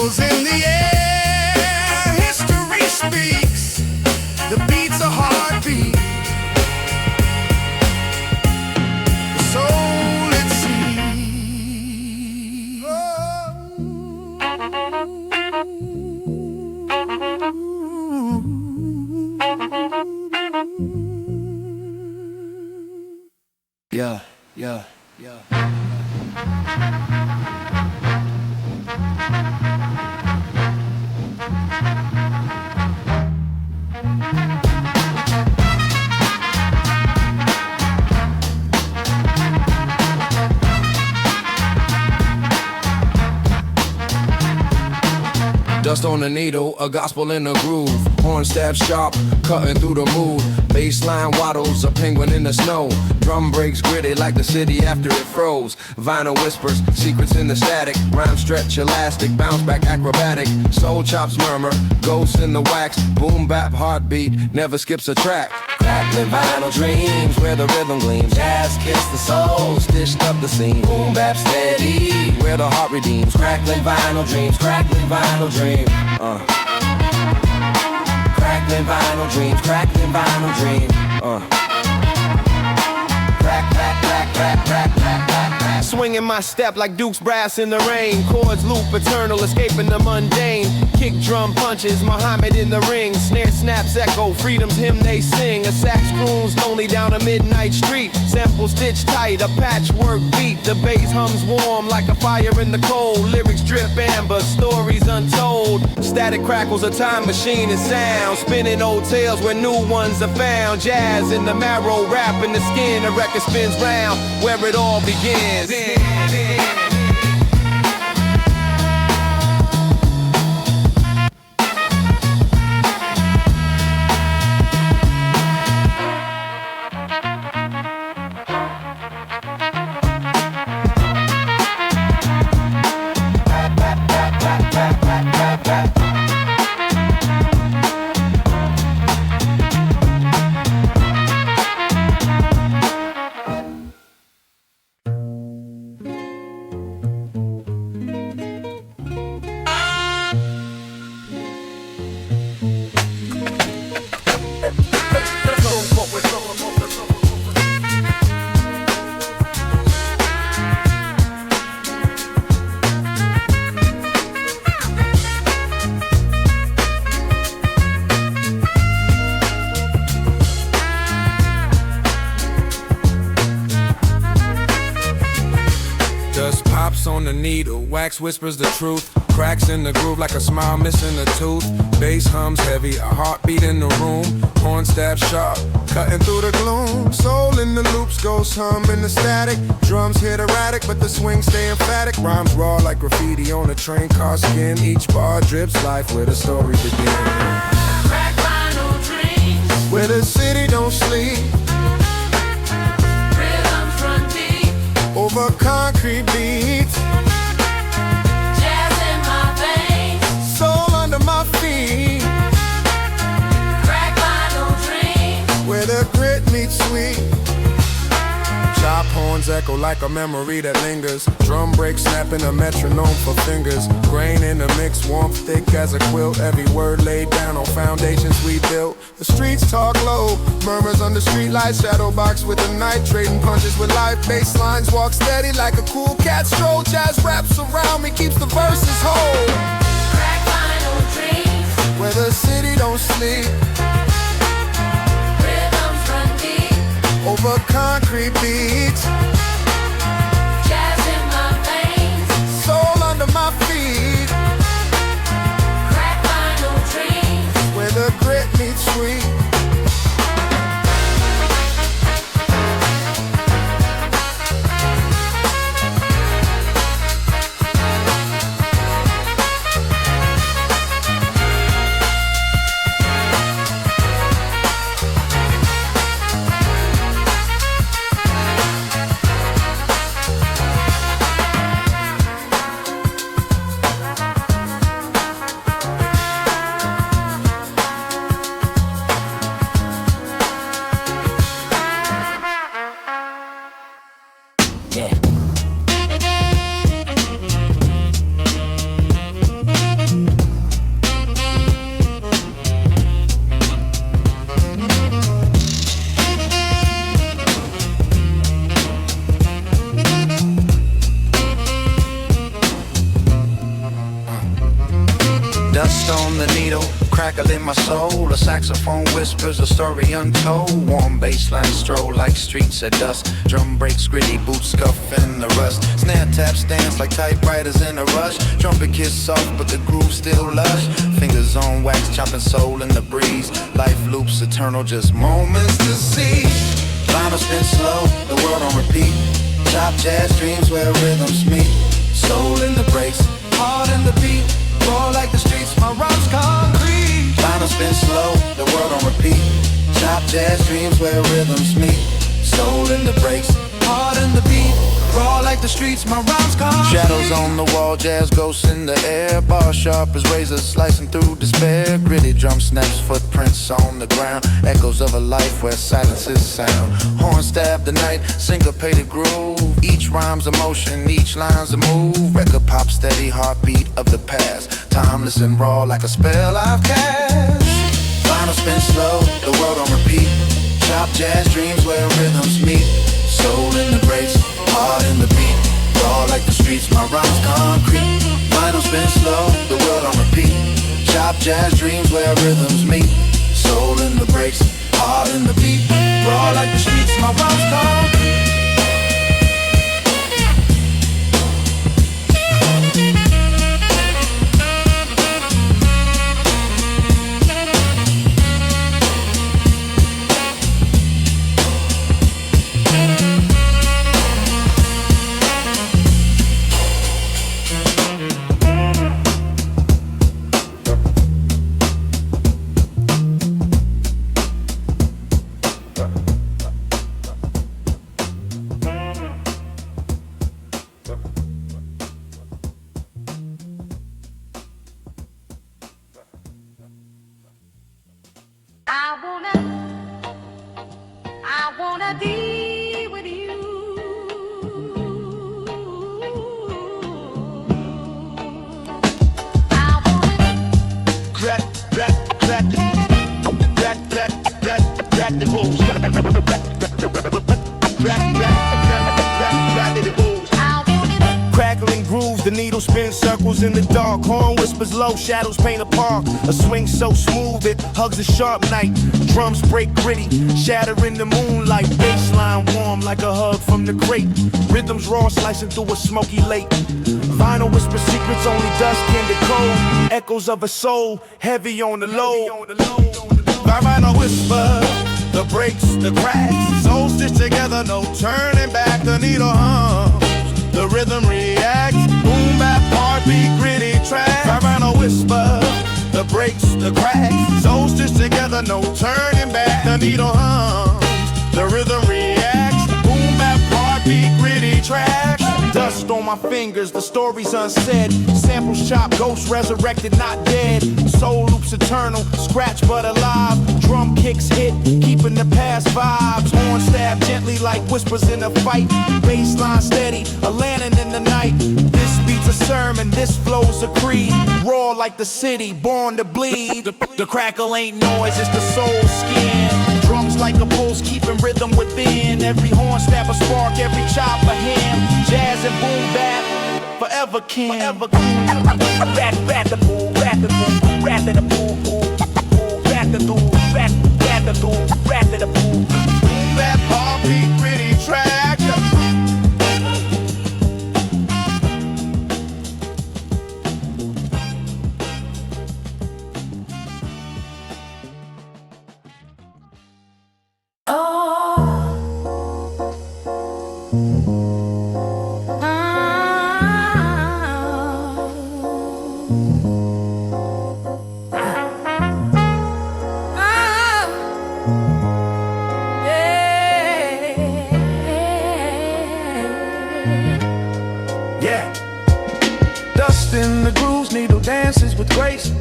In the air, history speaks. The beat's a heartbeat. The soul it sees. Yeah, yeah, yeah. Dust on the needle, a gospel in the groove. Horn stab sharp, cutting through the mood. Baseline waddles, a penguin in the snow. Drum breaks gritty like the city after it froze. Vinyl whispers, secrets in the static. Rhyme stretch elastic, bounce back acrobatic. Soul chops murmur, ghosts in the wax. Boom bap heartbeat, never skips a track. Crackling vinyl dreams where the rhythm gleams. Jazz kiss the soul, stitched up the scene. Boom bap steady where the heart redeems. Crackling vinyl dreams, crackling vinyl dreams. Crackling vinyl dreams, crackling vinyl dreams. Crack, crack, crack, crack, crack, crack, crack, crack. Swinging my step like Duke's brass in the rain. Chords loop eternal, escaping the mundane. Kick drum punches, Muhammad in the ring. Snare snaps echo, freedom's hymn they sing. A sax croons lonely down a midnight street. Sample stitched tight, a patchwork beat. The bass hums warm like a fire in the cold. Lyrics drip amber, stories untold. Static crackles, a time machine and sound. Spinning old tales where new ones are found. Jazz in the marrow, rap in the skin. A record spins round where it all begins. On the needle, wax whispers the truth. Cracks in the groove like a smile missing a tooth. Bass hums heavy, a heartbeat in the room. Horn stab sharp, cutting through the gloom. Soul in the loops, ghost hum in the static. Drums hit erratic, but the swing stay emphatic. Rhymes raw like graffiti on a train car skin. Each bar drips life where the story begins. Crack vinyl dreams, Where the city don't sleep, rhythms run deep. over concrete beats. Jazz in my veins, Soul under my feet, crack vinyl dreams. where the grit meets sweet. Chop horns echo like a memory that lingers. Drum break snapping a metronome for fingers. Grain in the mix, warmth thick as a quilt. Every word laid down on foundations we built. The streets talk low, murmurs under streetlights. Shadow box with the night, trading punches with life. Bass lines walk steady like a cool cat stroll. Jazz wraps around me, keeps the verses whole. Crack vinyl dreams, Where the city don't sleep, rhythms run deep. over concrete beats. on the needle, crackle in my soul. A saxophone whispers a story untold. Warm bassline stroll like streets at dusk. Drum breaks gritty, boots scuff in the rust. Snare taps dance like typewriters in a rush. Trumpet kiss soft but the groove still lush. Fingers on wax, chopping soul in the breeze. Life loops eternal, just moments to see. Vinyl spin slow, the world on repeat. Chop jazz dreams where rhythms meet. Soul in the breaks, heart in the beat. Roll like the streets, my rhymes concrete. Vinyl spin slow, the world on repeat. Chop jazz dreams where rhythms meet. Soul in the breaks, heart in the beat. Roll like the streets, my rhymes concrete. Shadows on the wall, jazz ghosts in the air. Bar sharp as razors slicing through despair. Gritty drum snaps, footprints on the ground. Echoes of a life where silences sound. Horn stab the night, syncopated groove. Each rhyme's emotion, each line's a move. Record pop steady, heartbeat of the past. Timeless and raw like a spell I've cast. Vinyl spin slow, the world on repeat. Chop jazz dreams where rhythms meet. Soul in the breaks, heart in the beat. Raw like the streets, my rhymes concrete. Vinyl spin slow, the world on repeat. Chop jazz dreams where rhythms meet. Soul in the breaks, heart in the beat. Raw like the streets, my rhymes concrete. I wanna be with you. I wanna Crack the rules. Crackling grooves, the needle spins circles in the dark. Horn whispers low, shadows paint a park. A swing so smooth it hugs a sharp night. Drums break gritty, shatter in the moonlight. Bassline warm like a hug from the crate. Rhythms raw, slicing through a smoky lake. Vinyl whisper secrets only dust can decode. Echoes of a soul, heavy on the low. Vinyl whisper, the breaks, the cracks. Souls stitched together, no turning back. The needle hums, the rhythm reacts. Boom bap, heartbeat, gritty track. Vinyl whisper, the breaks, the cracks. Souls stitched together, no turning back. The needle hums, the rhythm reacts. Boom bap, heartbeat, gritty track. Dust on my fingers, the story's unsaid. Samples chopped, ghosts resurrected, not dead. Soul loops eternal, scratch but alive. Drum kicks hit, keeping the past vibes. Horn stab gently like whispers in a fight. Bassline steady, a lantern in the night. This beat's a sermon, this flow's a creed. Raw like the city, born to bleed. The crackle ain't noise, it's the soul skin. Drums like a pulse, keeping rhythm within. Every horn stab a spark, every chop a hymn. Jazz and boom bap, forever king. Rat the boom, rat the boom, rat the boom, rat the boom, rat the boom, rat the boom. Boom bap, heartbeat, gritty track.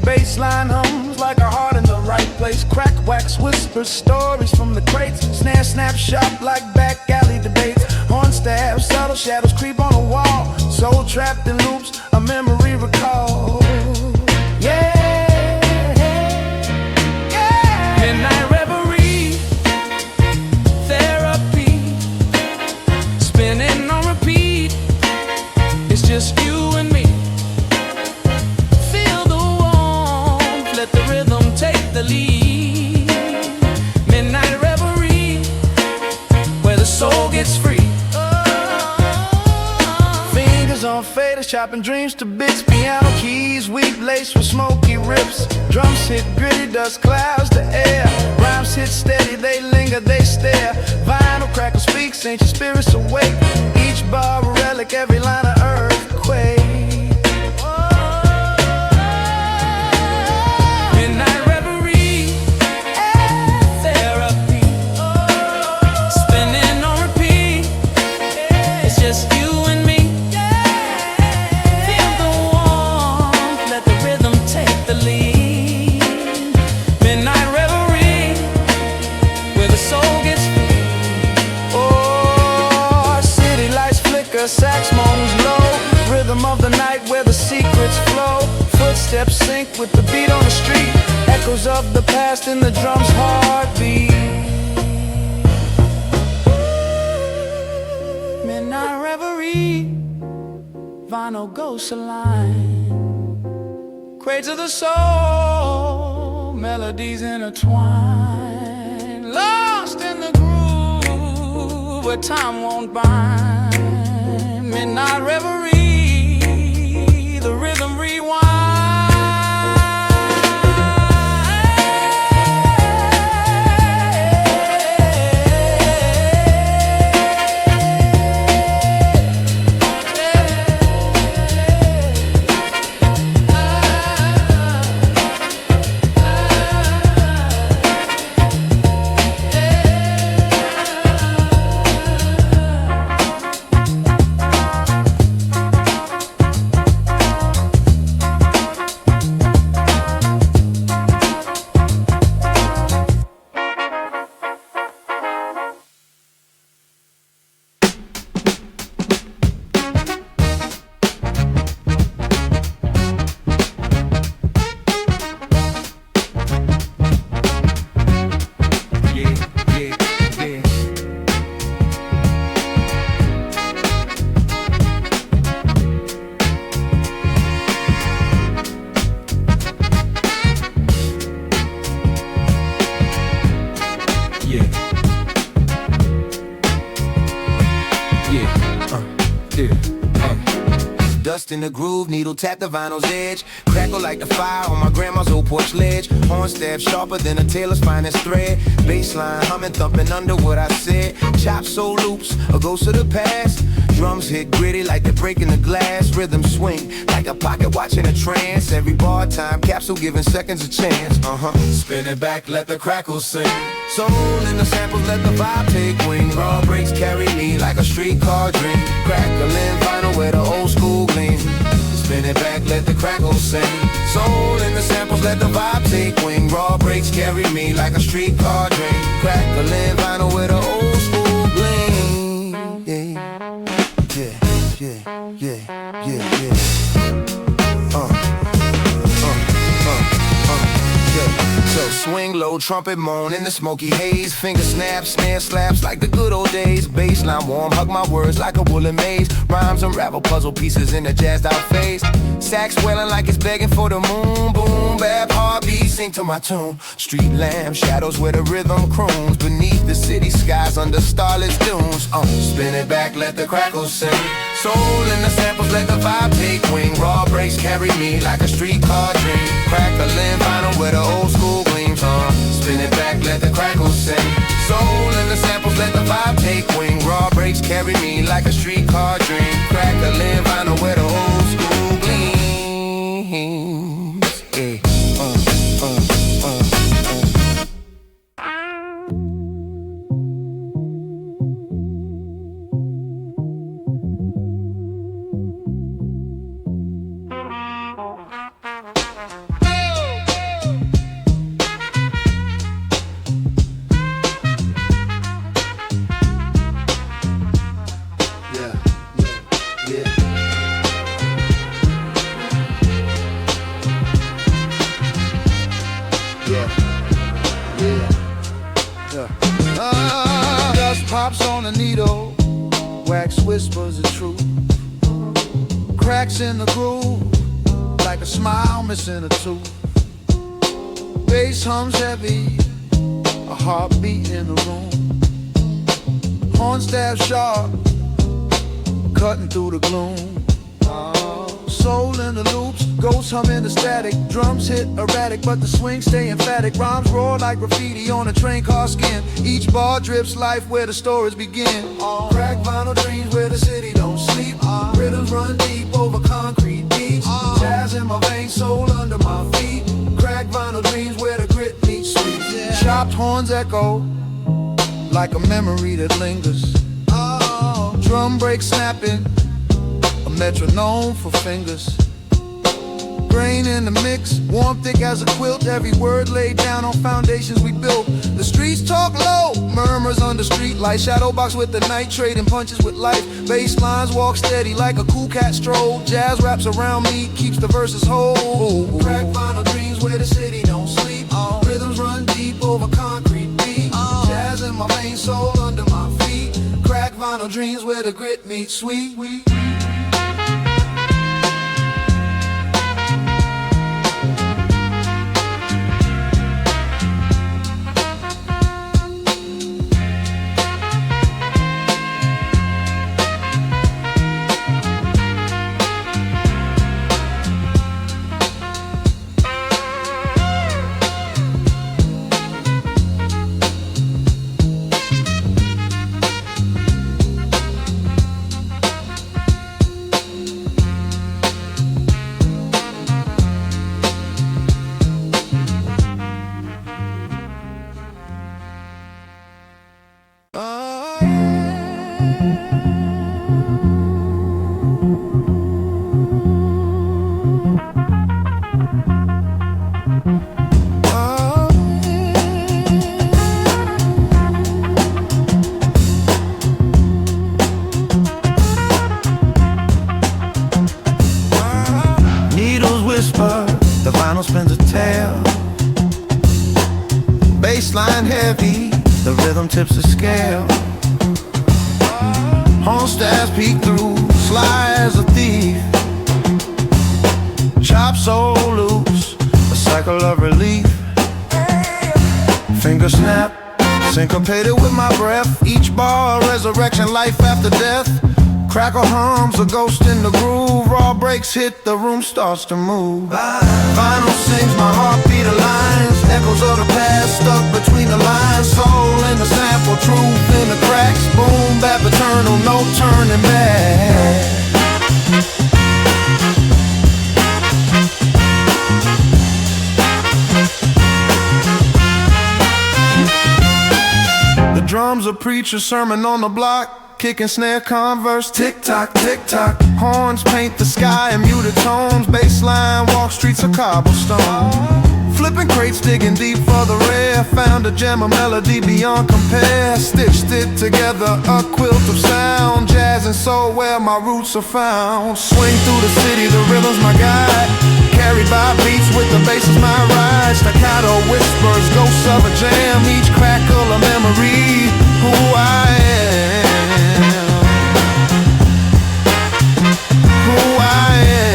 Bassline hums like a heart in the right place. Crack wax whispers stories from the crates. Snare snap sharp like back alley debates. Horn stab subtle shadows creep on the wall. Soul trapped in loops, a memory recall. Yeah, yeah. Midnight reverie, therapy, spinning on repeat. It's just you and me. skaters, chopping dreams to bits. Piano keys, weak laced with smoky rips. Drums hit gritty, dust clouds the air. Rhymes hit steady, they linger, they stare. Vinyl crackle speaks, ancient spirits awake. Each bar a relic, every line an earthquake. Midnight reverie, therapy, spinning on repeat. It's just you and me. Feel the warmth, let the rhythm take the lead. Midnight reverie, where the soul gets free. Oh, city lights flicker, sax moans low. Rhythm of the night where the secrets flow. Footsteps sync with the beat on the street. Echoes of the past in the drum's heartbeat. Midnight reverie, vinyl ghosts align. Crates of the soul, melodies intertwine. Lost in the groove where time won't bind. Midnight reverie, the rhythm rewind. Dust in the groove, needle tap the vinyl's edge. Crackle like the fire on my grandma's old porch ledge. Horn stab sharper than a tailor's finest thread. Bassline humming, thumping under what I said. Chop soul loops, a ghost of the past. Drums hit gritty like they're breaking the glass. Rhythm swing like a pocket watching a trance. Every bar time capsule giving seconds a chance. Spin it back, let the crackle sing. Soul in the samples, let the vibe take wing. Raw breaks carry me like a streetcar dream. Crackling vinyl where the old school gleam. Spin it back, let the crackle sing. Soul in the samples, let the vibe take wing. Raw breaks carry me like a streetcar dream. Crackling vinyl where the old school gleam. Yeah. So swing low, trumpet moan in the smoky haze. Finger snaps, snare slaps like the good old days. Bassline warm, hug my words like a woolen maze. Rhymes unravel puzzle pieces in a jazzed out phase. Sax swelling like it's begging for the moon. Boom, bap, heartbeat, sing to my tune. Street lamp, shadows where the rhythm croons. Beneath the city skies under starless dunes. Spin it back, let the crackle sing. Soul in the samples, let the vibe take wing. Raw breaks carry me like a streetcar dream. Crackling vinyl where the old school gleams. Spin it back, let the crackle sing. Soul in the samples, let the vibe take wing. Raw breaks carry me like a streetcar dream. Crackling vinyl where the old school gleams. Dust pops on the needle, wax whispers the truth. Cracks in the groove, like a smile missing a tooth. Bass hums heavy, a heartbeat in the room. Horn stab sharp, cutting through the gloom. soul in the loops, ghosts humming the static. Drums hit erratic, but the swing stay emphatic. Rhymes roar like graffiti on a train car skin. Each bar drips life where the stories begin. Crack vinyl dreams where the city don't sleep. Rhythms run deep over concrete beats. Jazz in my veins, soul under my feet. Crack vinyl dreams where the grit meets sweet. Chopped horns echo like a memory that lingers. Drum break snapping, a metronome for fingers. Grain in the mix, warm thick as a quilt. Every word laid down on foundations we built. The streets talk low, murmurs under street light. Shadow box with the night, trading punches with life. Bass lines walk steady like a cool cat stroll. Jazz wraps around me, keeps the verses whole. Crack vinyl dreams where the city don't sleep. Rhythms run deep over concrete beat. Jazz in my veins, soul under my feet. Crack vinyl dreams where the grit meets sweet. The vinyl spins a tale. Bassline heavy, the rhythm tips the scale. Horn stabs peek through, sly as a thief. Chop so loose, a cycle of relief. Finger snap, syncopated with my breath. Each bar a resurrection, life after death. Crackle hums, a ghost in the groove. Raw breaks hit, the room starts to move. Vinyl sings, my heartbeat aligns. Echoes of the past stuck between the lines. Soul in the sample, truth in the cracks. Boom, bap eternal, no turning back. The drums a preacher, sermon on the block. Kick and snare, converse, tick-tock, tick-tock. Horns paint the sky in muted tones. Bassline, walk streets of cobblestone. Flipping crates, digging deep for the rare. Found a gem, a melody beyond compare. Stitched it together, a quilt of sound. Jazz and soul where my roots are found. Swing through the city, the rhythm's my guide. Carried by beats with the bass is my ride. Staccato whispers, ghosts of a jam. Each crackle a memory, who I am. Who I am.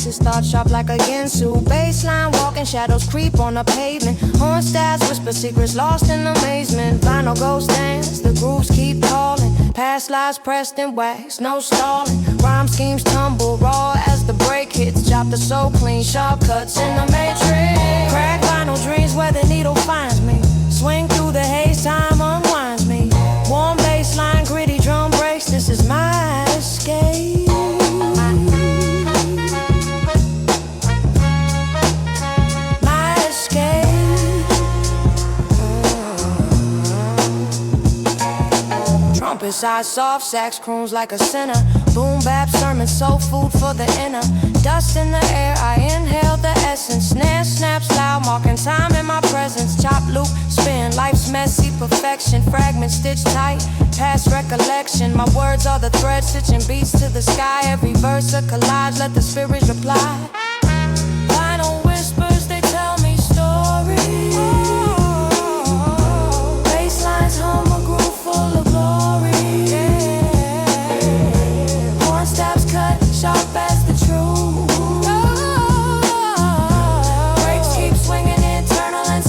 Start sharp like a Ginsu. Baseline walking, shadows creep on the pavement. Horn stabs, whisper secrets lost in amazement. Vinyl ghost dance, the grooves keep calling. Past lives pressed in wax, no stalling. Rhyme schemes tumble raw as the break hits. Chop the soul clean, sharp cuts in the matrix. Crack vinyl dreams where the needle finds me. Swing through the haze, time unwinds me. Warm baseline, gritty drum breaks Besides soft sax croons like a sinner. Boom bap sermon, soul food for the inner. Dust in the air, I inhale the essence. Snare snaps loud, marking time in my presence. Chop, loop, spin, life's messy perfection. Fragments stitched tight, past recollection. My words are the thread stitching beats to the sky. Every verse a collage, let the spirits reply. Final whispers, they tell me stories. Basslines hum a groove full of glory. Horn stabs cut sharp as the truth. Brakes keep swinging eternal and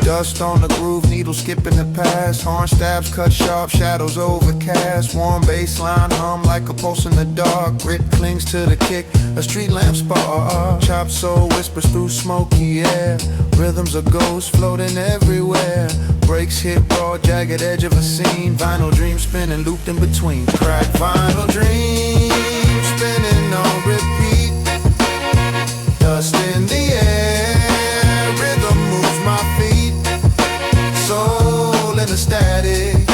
Dust on the groove, needle skipping the past. Horn stabs cut sharp, shadows overcast. Warm bassline hum like a pulse in the dark. Grit clings to the kick, a street lamp spark. Chop soul whispers through smoky air. Rhythms of ghosts floating everywhere. Breaks hit raw, jagged edge of a scene. Vinyl dream spinning, looped in between. Crack vinyl dream spinning on repeat. Dust in the air, rhythm moves my feet. Soul in the static,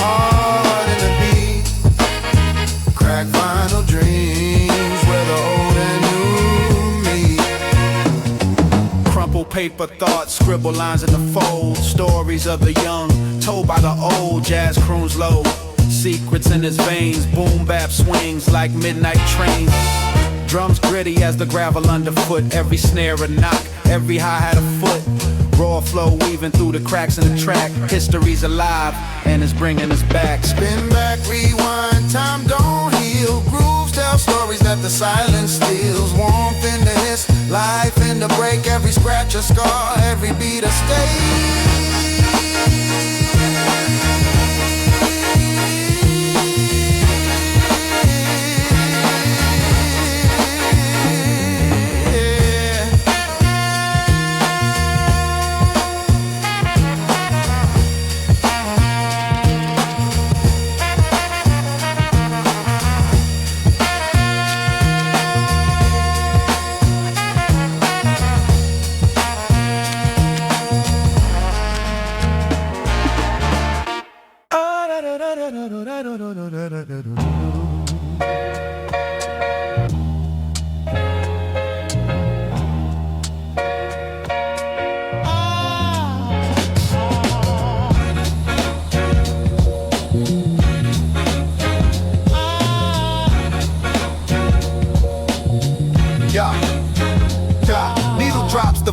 heart in the beat. Crack vinyl dreams where the old and new meet. Crumple paper thoughts, scribble lines in the fold. Stories of the young, told by the old. Jazz croons low, secrets in his veins. Boom bap swings like midnight trains. Drums gritty as the gravel underfoot. Every snare a knock, every hi-hat a foot. Raw flow weaving through the cracks in the track. History's alive and it's bringing us back. Spin back, rewind, time don't heal. Grooves tell stories that the silence steals. Warmth in the hiss, life in the break. Every scratch a scar, every beat a stake.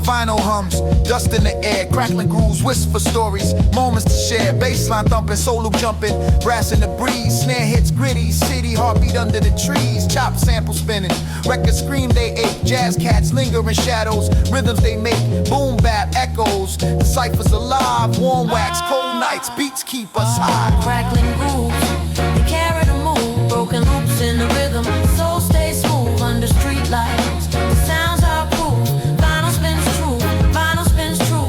Vinyl hums, dust in the air, crackling grooves, whisper stories, moments to share. Bassline thumping, soul loop jumping, brass in the breeze. Snare hits gritty, city heartbeat under the trees. Chop sample spinning, records scream they ache. Jazz cats linger in shadows, rhythms they make. Boom bap echoes, the ciphers alive. Warm wax, cold nights, beats keep us high. crackling grooves, they carry the move. Broken loops in the rhythm, soul stays smooth under street lights. The sounds are proof.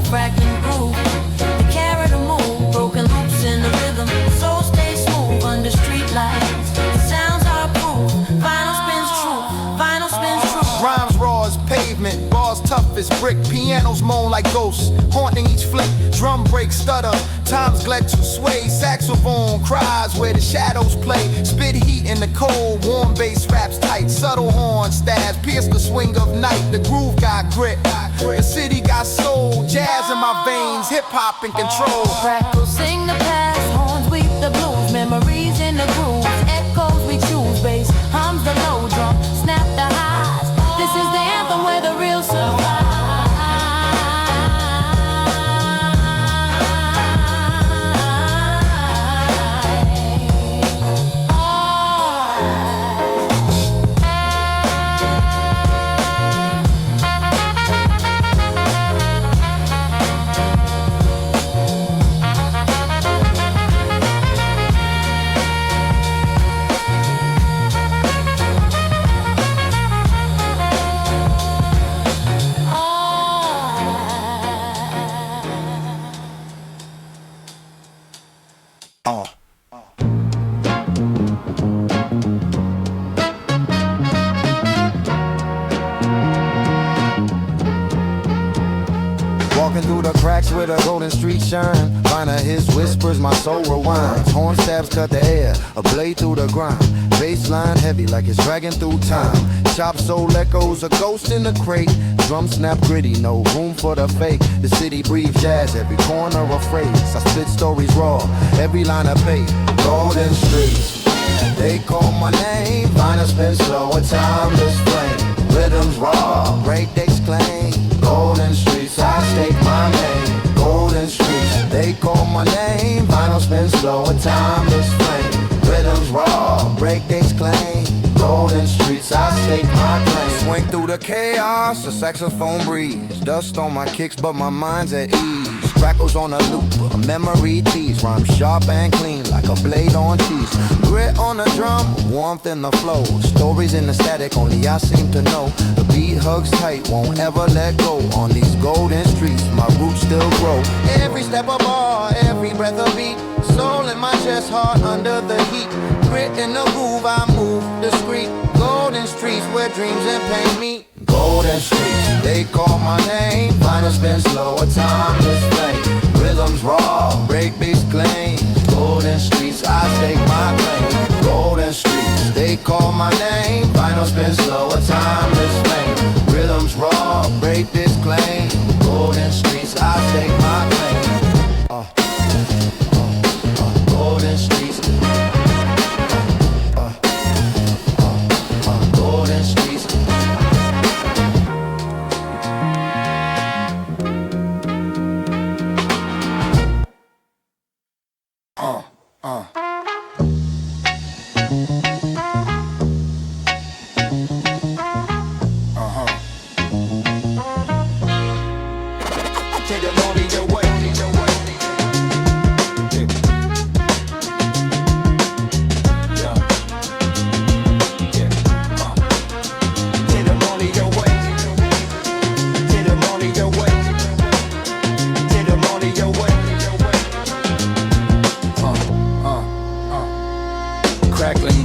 Crackling groove, they carry the move. Broken loops in the rhythm, soul stays smooth under street lights. The sounds are proof, vinyl spins true, vinyl spins true. Rhymes raw as pavement, bars tough as brick. Pianos moan like ghosts, haunting each flick. Drum break stutter, times glad to sway. Saxophone cries where the shadows play. Spit heat in the cold, warm bass raps tight. Subtle horn stabs, pierce the swing of night. The groove got grit, the city got soul. Jazz in my veins, hip-hop in control. Crackles sing the past, horns weep the blues. Memories in the grooves, echoes we choose. Bass hums the low drum, with a golden street shine. Find his whispers, my soul rewinds. Horn stabs cut the air, a blade through the grind. Bassline heavy like it's dragging through time. Chop soul echoes, a ghost in the crate. Drum snap gritty, no room for the fake. The city breathes jazz, every corner a phrase. I spit stories raw, every line I pay. Golden streets, they call my name. Vinyl spin slow, a timeless flame. Rhythms raw, break they claim. Golden streets, I stake my name. Golden streets, they call my name. Vinyl spin slow, a timeless flame. Rhythms raw, break they claim. Golden streets, I stake my claim. Swing through the chaos, a saxophone breeze. Dust on my kicks, but my mind's at ease. Crackles on a loop, a memory tease. Rhyme sharp and clean like a blade on cheese. Grit on the drum, warmth in the flow. Stories in the static, only I seem to know. The beat hugs tight, won't ever let go. On these golden streets, my roots still grow. Every step a bar, every breath a beat. Soul in my chest, heart under the heat. Grit in the groove, I move discreet. Golden streets where dreams and pain meet. Golden streets, they call my name. Vinyl spin slow, a timeless flame. Rhythms raw, break beats claim. Golden streets, I stake my claim. Golden streets, they call my name. Vinyl spin slow, a timeless flame. Rhythms raw, break this claim. Golden streets, I stake my claim. Golden streets. Golden streets. Take it on your way.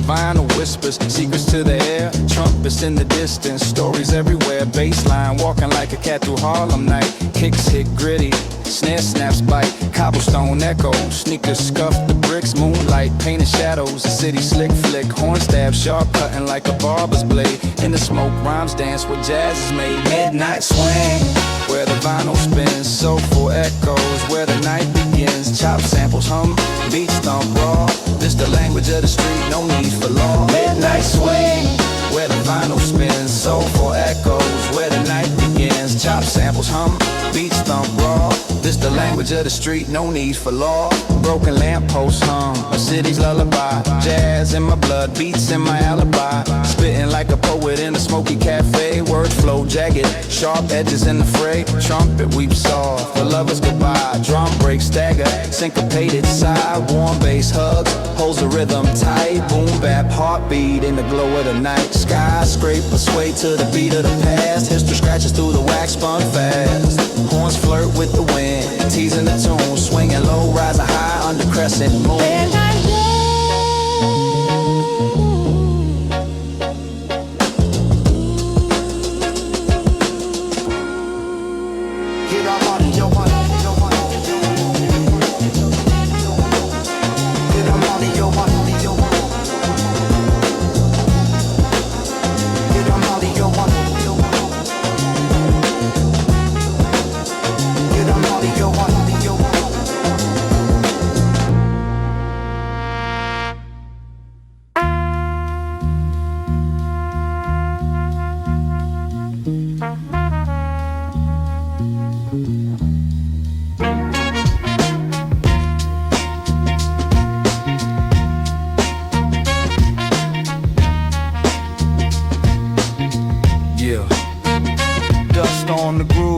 Vinyl whispers, secrets to the air. Trumpets in the distance, stories everywhere. Baseline, walking like a cat through Harlem night. Kicks hit gritty, snare snaps bite. Cobblestone echo, sneakers scuff the bricks. Moonlight, painted shadows, the city slick flick. Horn stab, sharp cutting like a barber's blade. In the smoke, rhymes dance where jazz is made. Midnight swing, where the vinyl spins. Soulful echoes, where the night begins. Chop samples hum, beats thump raw. This the language of the street, no need for law. Midnight swing, where the vinyl spins. Soulful echoes, where the night begins. Chop samples hum, beats thump raw. This the language of the street, no need for law. Broken lampposts hum, a city's lullaby. Jazz in my blood, beats in my alibi. Spitting like a poet in a smoky cafe. Words flow jagged, sharp edges in the fray. Trumpet weeps soft, the lovers goodbye. Drum break stagger, syncopated sigh. Warm bass hugs, holds the rhythm tight. Boom bap, heartbeat in the glow of the night. Skyscraper sway to the beat of the past. History scratches through the wax spun fast. Horns flirt with the wind, teasing the tune. Swinging low, rising high under crescent moon.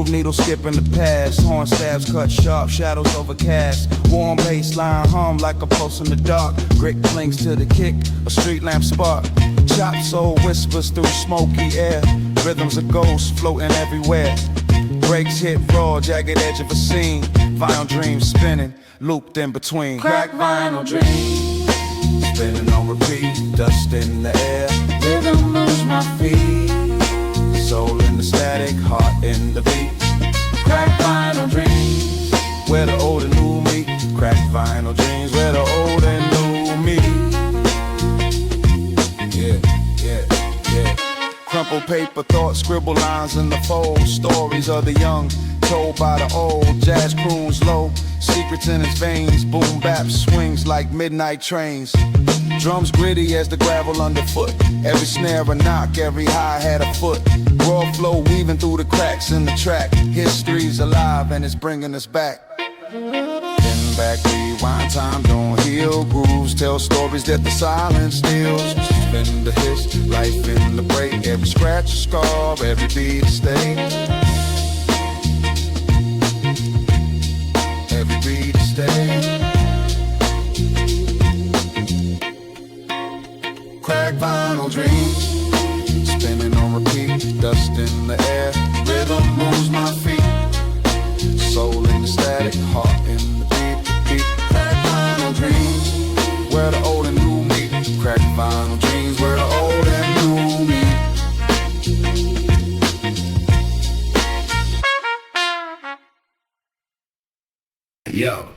Needle skipping the past, horn stabs cut sharp, shadows overcast. Warm bass line hum like a pulse in the dark. Grit clings to the kick, a street lamp spark. Chop soul whispers through smoky air. Rhythms of ghosts floating everywhere. Breaks hit raw, jagged edge of a scene. Vinyl dreams spinning, looped in between. Crack vinyl dreams, spinning on repeat. Dust in the air, rhythm moves my feet. Soul in the static, heart in the beat. Crack vinyl dreams, vinyl jeans, where the old and new me. Crumple paper, thought, scribble lines in the fold. Stories of the young, told by the old. Jazz croons low, secrets in his veins. Boom bap swings like midnight trains. Drums gritty as the gravel underfoot. Every snare a knock, every hi-hat a foot. Raw flow weaving through the cracks in the track. History's alive and it's bringing us back. Then back, rewind, time don't heal. Grooves tell stories that the silence steals. Spin the hiss, life in the break. Every scratch a scar, every beat a stay. Every beat a stay. Crack vinyl dreams, spinning on repeat. Dust in the air, rhythm moves my feet. Soul in the static, heart in the beat. Crack vinyl dreams, where the old and new meet. Crack vinyl dreams, where the old and new meet. Yo.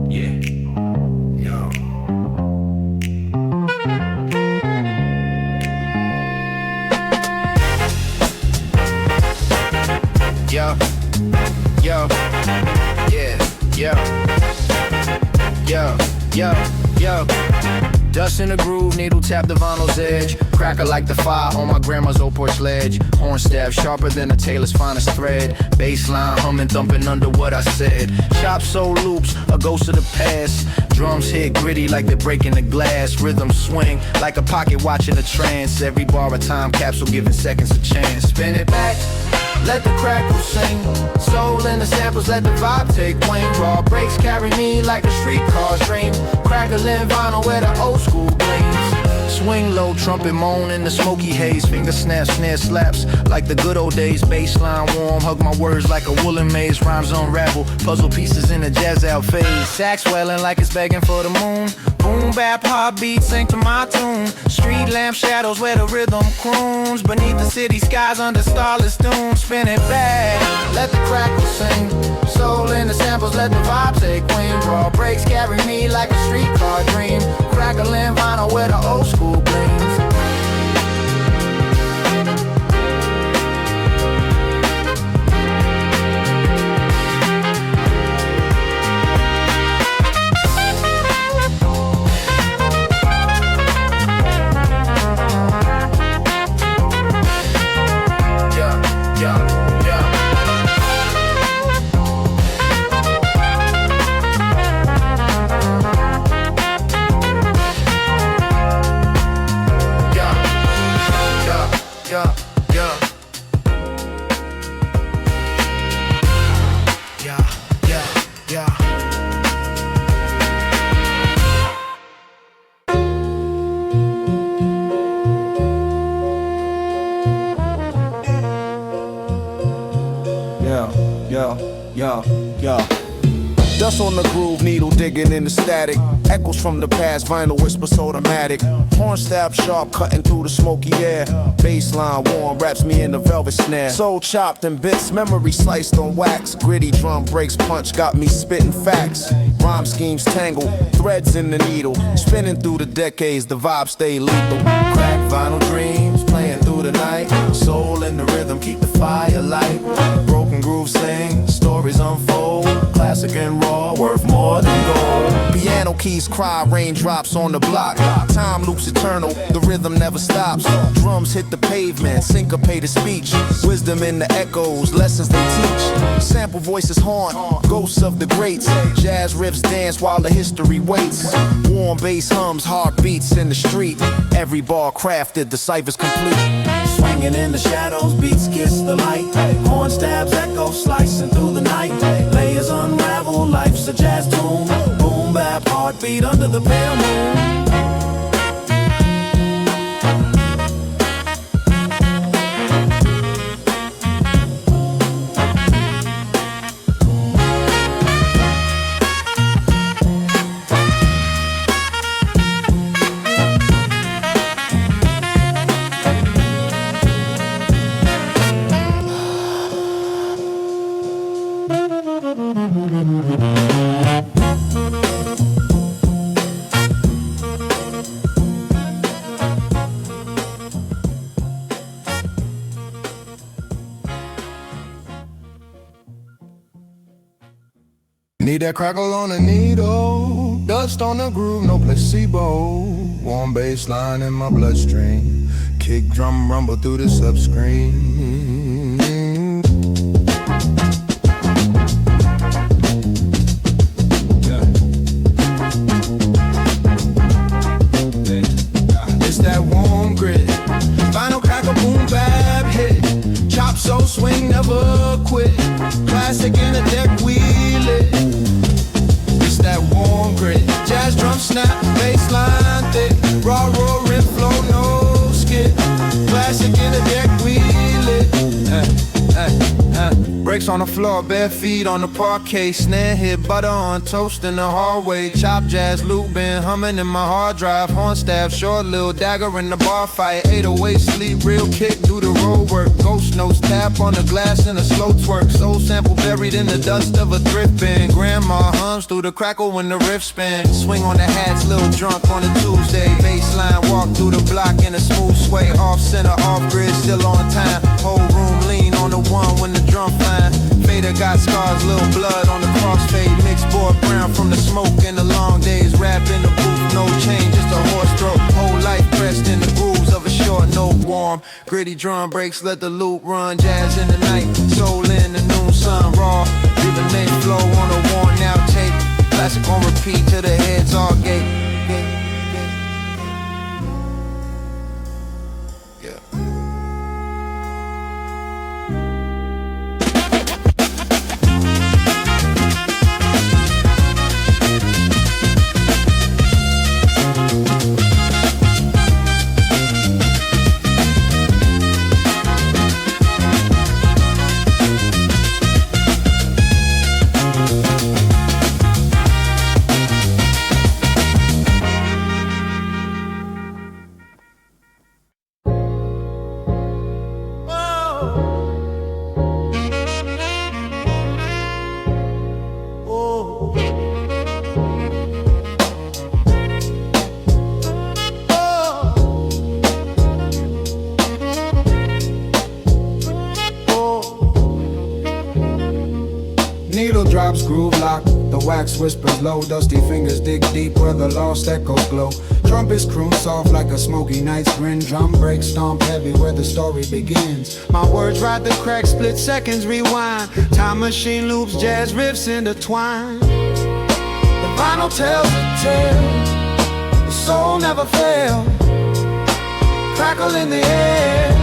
Yeah. Yo. Yo. Yo. Yeah. Yo. Yo. Yo. Yo. Dust in the groove, needle tap the vinyl's edge. Cracker like the fire on my grandma's old porch ledge. Horn stab sharper than a tailor's finest thread. Bassline humming, thumping under what I said. Chop soul loops, a ghost of the past. Drums hit gritty like they're breaking the glass. Rhythm swing like a pocket watching a trance. Every bar a time capsule giving seconds a chance. Spin it back, let the crackle sing. Soul in the samples, let the vibe take wing. Raw breaks carry me like a streetcar dream. Crackling vinyl where the old school gleams. Swing low, trumpet moan in the smoky haze. Finger snaps, snare slaps like the good old days. Bassline warm, hug my words like a woolen maze. Rhymes unravel, puzzle pieces in a jazz out phase. Sax swelling like it's begging for the moon. Boom bap heartbeat sing to my tune. Street lamp shadows where the rhythm croons. Beneath the city skies under starless doom. Spin it back, let the crackle sing. Soul in the samples, let the vibe take wing. Raw breaks carry me like a streetcar dream. Crackling vinyl where the old school gleams. Dust on the groove, needle digging in the static. Echoes from the past, vinyl whispers automatic. Horn stab sharp, cutting through the smoky air. Bassline warm, wraps me in the velvet snare. Soul chopped in bits, memory sliced on wax. Gritty drum breaks punch, got me spitting facts. Rhyme schemes tangle, threads in the needle. Spinning through the decades, the vibe stay lethal. Crack vinyl dreams, playing through the night. Soul in the rhythm, keep the fire light. Broken groove sing, stories unfold. Classic and raw, worth more than gold. Piano keys cry, raindrops on the block. Time loops eternal, the rhythm never stops. Drums hit the pavement, syncopated speech. Wisdom in the echoes, lessons they teach. Sample voices haunt, ghosts of the greats. Jazz riffs dance while the history waits. Warm bass hums, heartbeats in the street. Every bar crafted, the cipher's complete. Swinging in the shadows, beats kiss the light. Horn stabs echo, slicing through the night. Layers unravel, life's a jazz tune. Boom bap, heartbeat under the pale moon. Need that crackle on a needle, dust on the groove, no placebo. Warm bass line in my bloodstream, kick drum rumble through the subscreen. It's that warm grit, vinyl crackle boom bap hit, chop so swing never quit, classic in the deck wheel it. It's that warm grit, jazz drum snap, bass line thick, raw rim flow no skip, classic in the deck wheel it. Brakes on the floor, bare feet on the parquet, snare hit, butter on toast in the hallway, chop jazz loop been humming in my hard drive, horn staff, short little dagger in the bar fight, 808 sleep, real kick, do the road work, ghost notes, tap on the glass in a slow twerk, soul sample buried in the dust of a thrift bin, grandma hums through the crackle when the riff spin, swing on the hats, little drunk on a Tuesday, baseline walk through the block in a smooth sway, off center, off grid, still on time, whole room lean on the one when the drum flying. Vader got scars, little blood on the crossfade, mixed board brown from the smoke and the long days, rap in the booth, no change, just a horse stroke, whole life pressed in the grooves of a short note, warm, gritty drum breaks, let the loop run, jazz in the night, soul in the noon sun, raw, jubilant flow on a worn out tape, classic on repeat till the heads all gate. Needle drops, groove lock, the wax whispers low, dusty fingers dig deep where the lost echoes glow. Trumpets croon soft like a smoky night's grin, drum breaks stomp heavy where the story begins. My words ride the crack, split seconds rewind, time machine loops, jazz riffs intertwine. The vinyl tells a tale, the soul never fails, crackle in the air,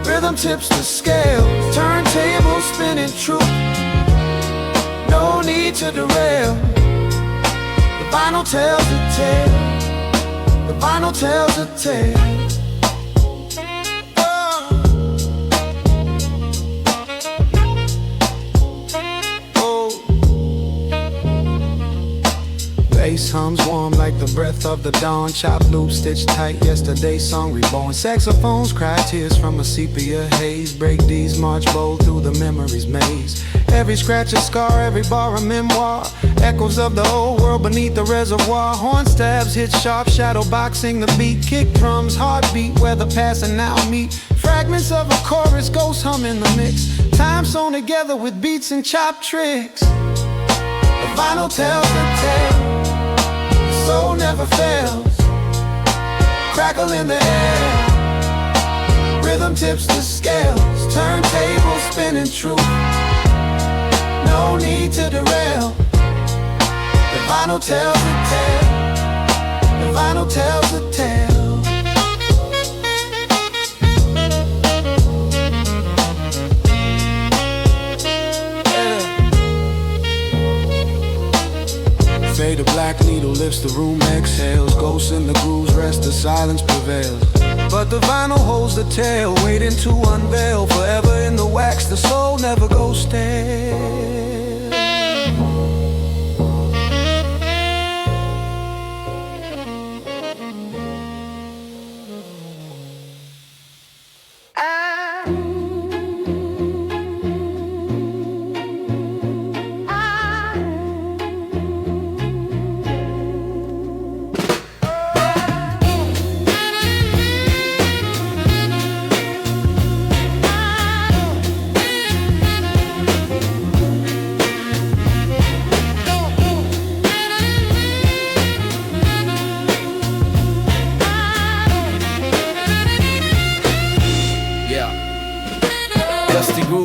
rhythm tips the scales, turntable spinning true, no need to derail. The vinyl tells a tale, the vinyl tells a tale. Bass hums warm like the breath of the dawn, chop loop stitched tight, yesterday's song reborn. Saxophones cry tears from a sepia haze, break these march bold through the memories maze. Every scratch a scar, every bar a memoir, echoes of the old world beneath the reservoir. Horn stabs hit sharp, shadow boxing the beat, kick drums, heartbeat where the past and now meet. Fragments of a chorus, ghost hum in the mix, time sewn together with beats and chop tricks. The vinyl tells the tale, soul never fails, crackle in the air, rhythm tips the scales, turntable spinning true, no need to derail. The vinyl tells a tale, the vinyl tells a tale. Fade, a black needle lifts the room, exhales, ghosts in the grooves rest, the silence prevails. But the vinyl holds the tale, waiting to unveil, forever in the wax, the soul never goes stale.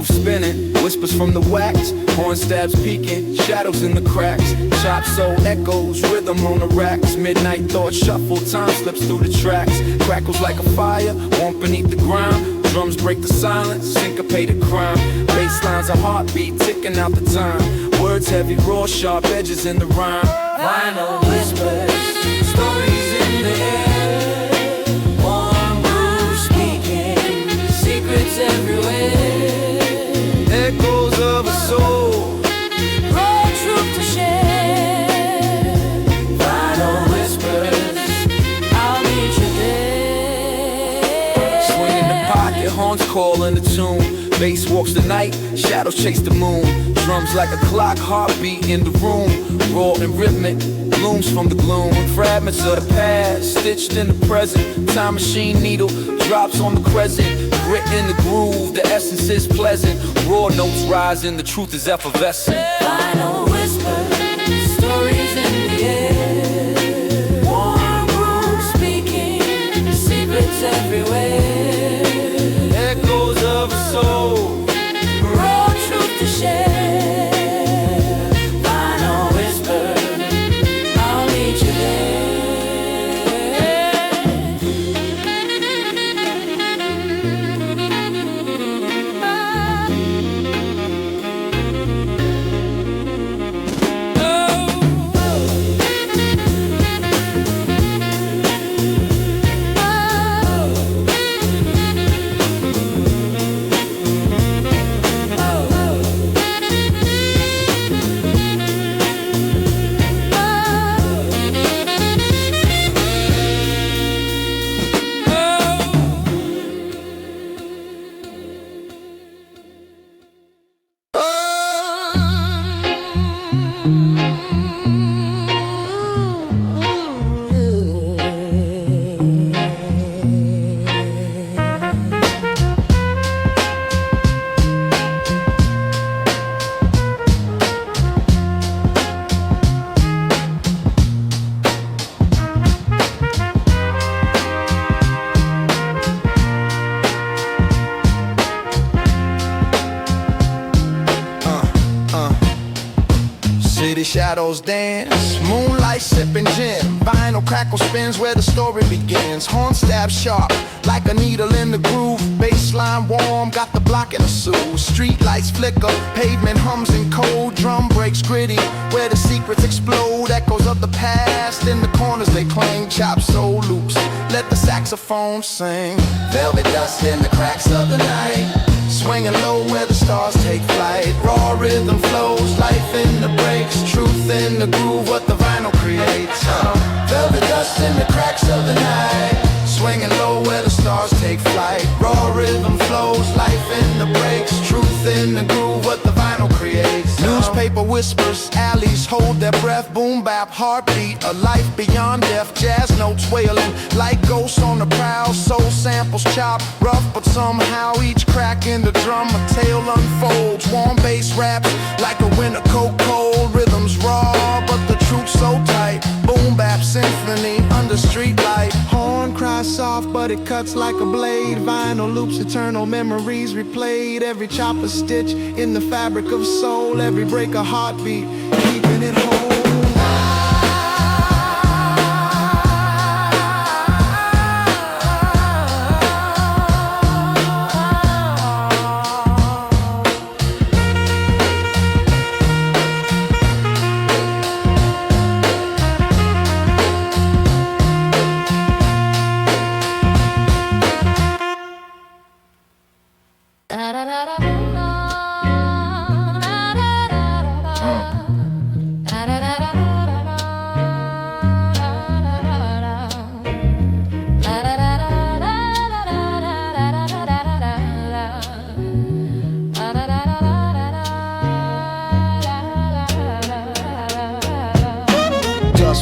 groove spinning, whispers from the wax, horn stabs peeking, shadows in the cracks, chop soul echoes, rhythm on the racks, midnight thoughts shuffle, time slips through the tracks, crackles like a fire, warm beneath the ground, drums break the silence, syncopated crime, bass lines a heartbeat, ticking out the time, words heavy, raw, sharp edges in the rhyme. Vinyl whispers, stories in the air, warm groove speaking, secrets everywhere, echoes of a soul, raw truth to share. Vinyl whispers, I'll meet you there. Swing in the pocket, horns call in the tune, bass walks the night, shadows chase the moon, drums like a clock, heartbeat in the room, raw and rhythmic, blooms from the gloom, fragments of the past, stitched in the present, time machine needle, drops on the crescent, grit in the groove, the essence is pleasant, raw notes rising, the truth is effervescent. Vinyl whispers, stories in the air, warm groove speaking, secrets everywhere, echoes of a soul, raw truth to share. Vinyl whispers, I'll meet you there. City shadows dance, moonlight sipping gin, vinyl crackle spins where the story begins, horn stab sharp like a needle in the groove, bassline warm, got the block in a soothe, street lights flicker, pavement hums and cold, drum breaks gritty where the secrets explode, echoes of the past in the corners they cling, chop soul loops, let the saxophone sing, velvet dust in the cracks of the night, swinging low where the stars take flight, raw rhythm flows, life in the breaks, truth in the groove, what the vinyl creates, velvet dust in the cracks of the night, swinging low where the stars take flight, raw rhythm flows, life in the breaks, truth in the groove, what the vinyl creates, newspaper whispers, alleys hold their breath, boom bap, heartbeat, a life beyond death, jazz notes wailing, like ghosts on the prowl, soul samples chop, rough but somehow each crack in the drum, a tale unfolds, warm bass raps, like a winter cold cold, rhythms raw, but the truth so tight, boom bap symphony, under street light, horn cries soft but it cuts like a blade, vinyl loops, eternal memories replayed, every chop a stitch in the fabric of soul, every break a heartbeat, keeping it whole.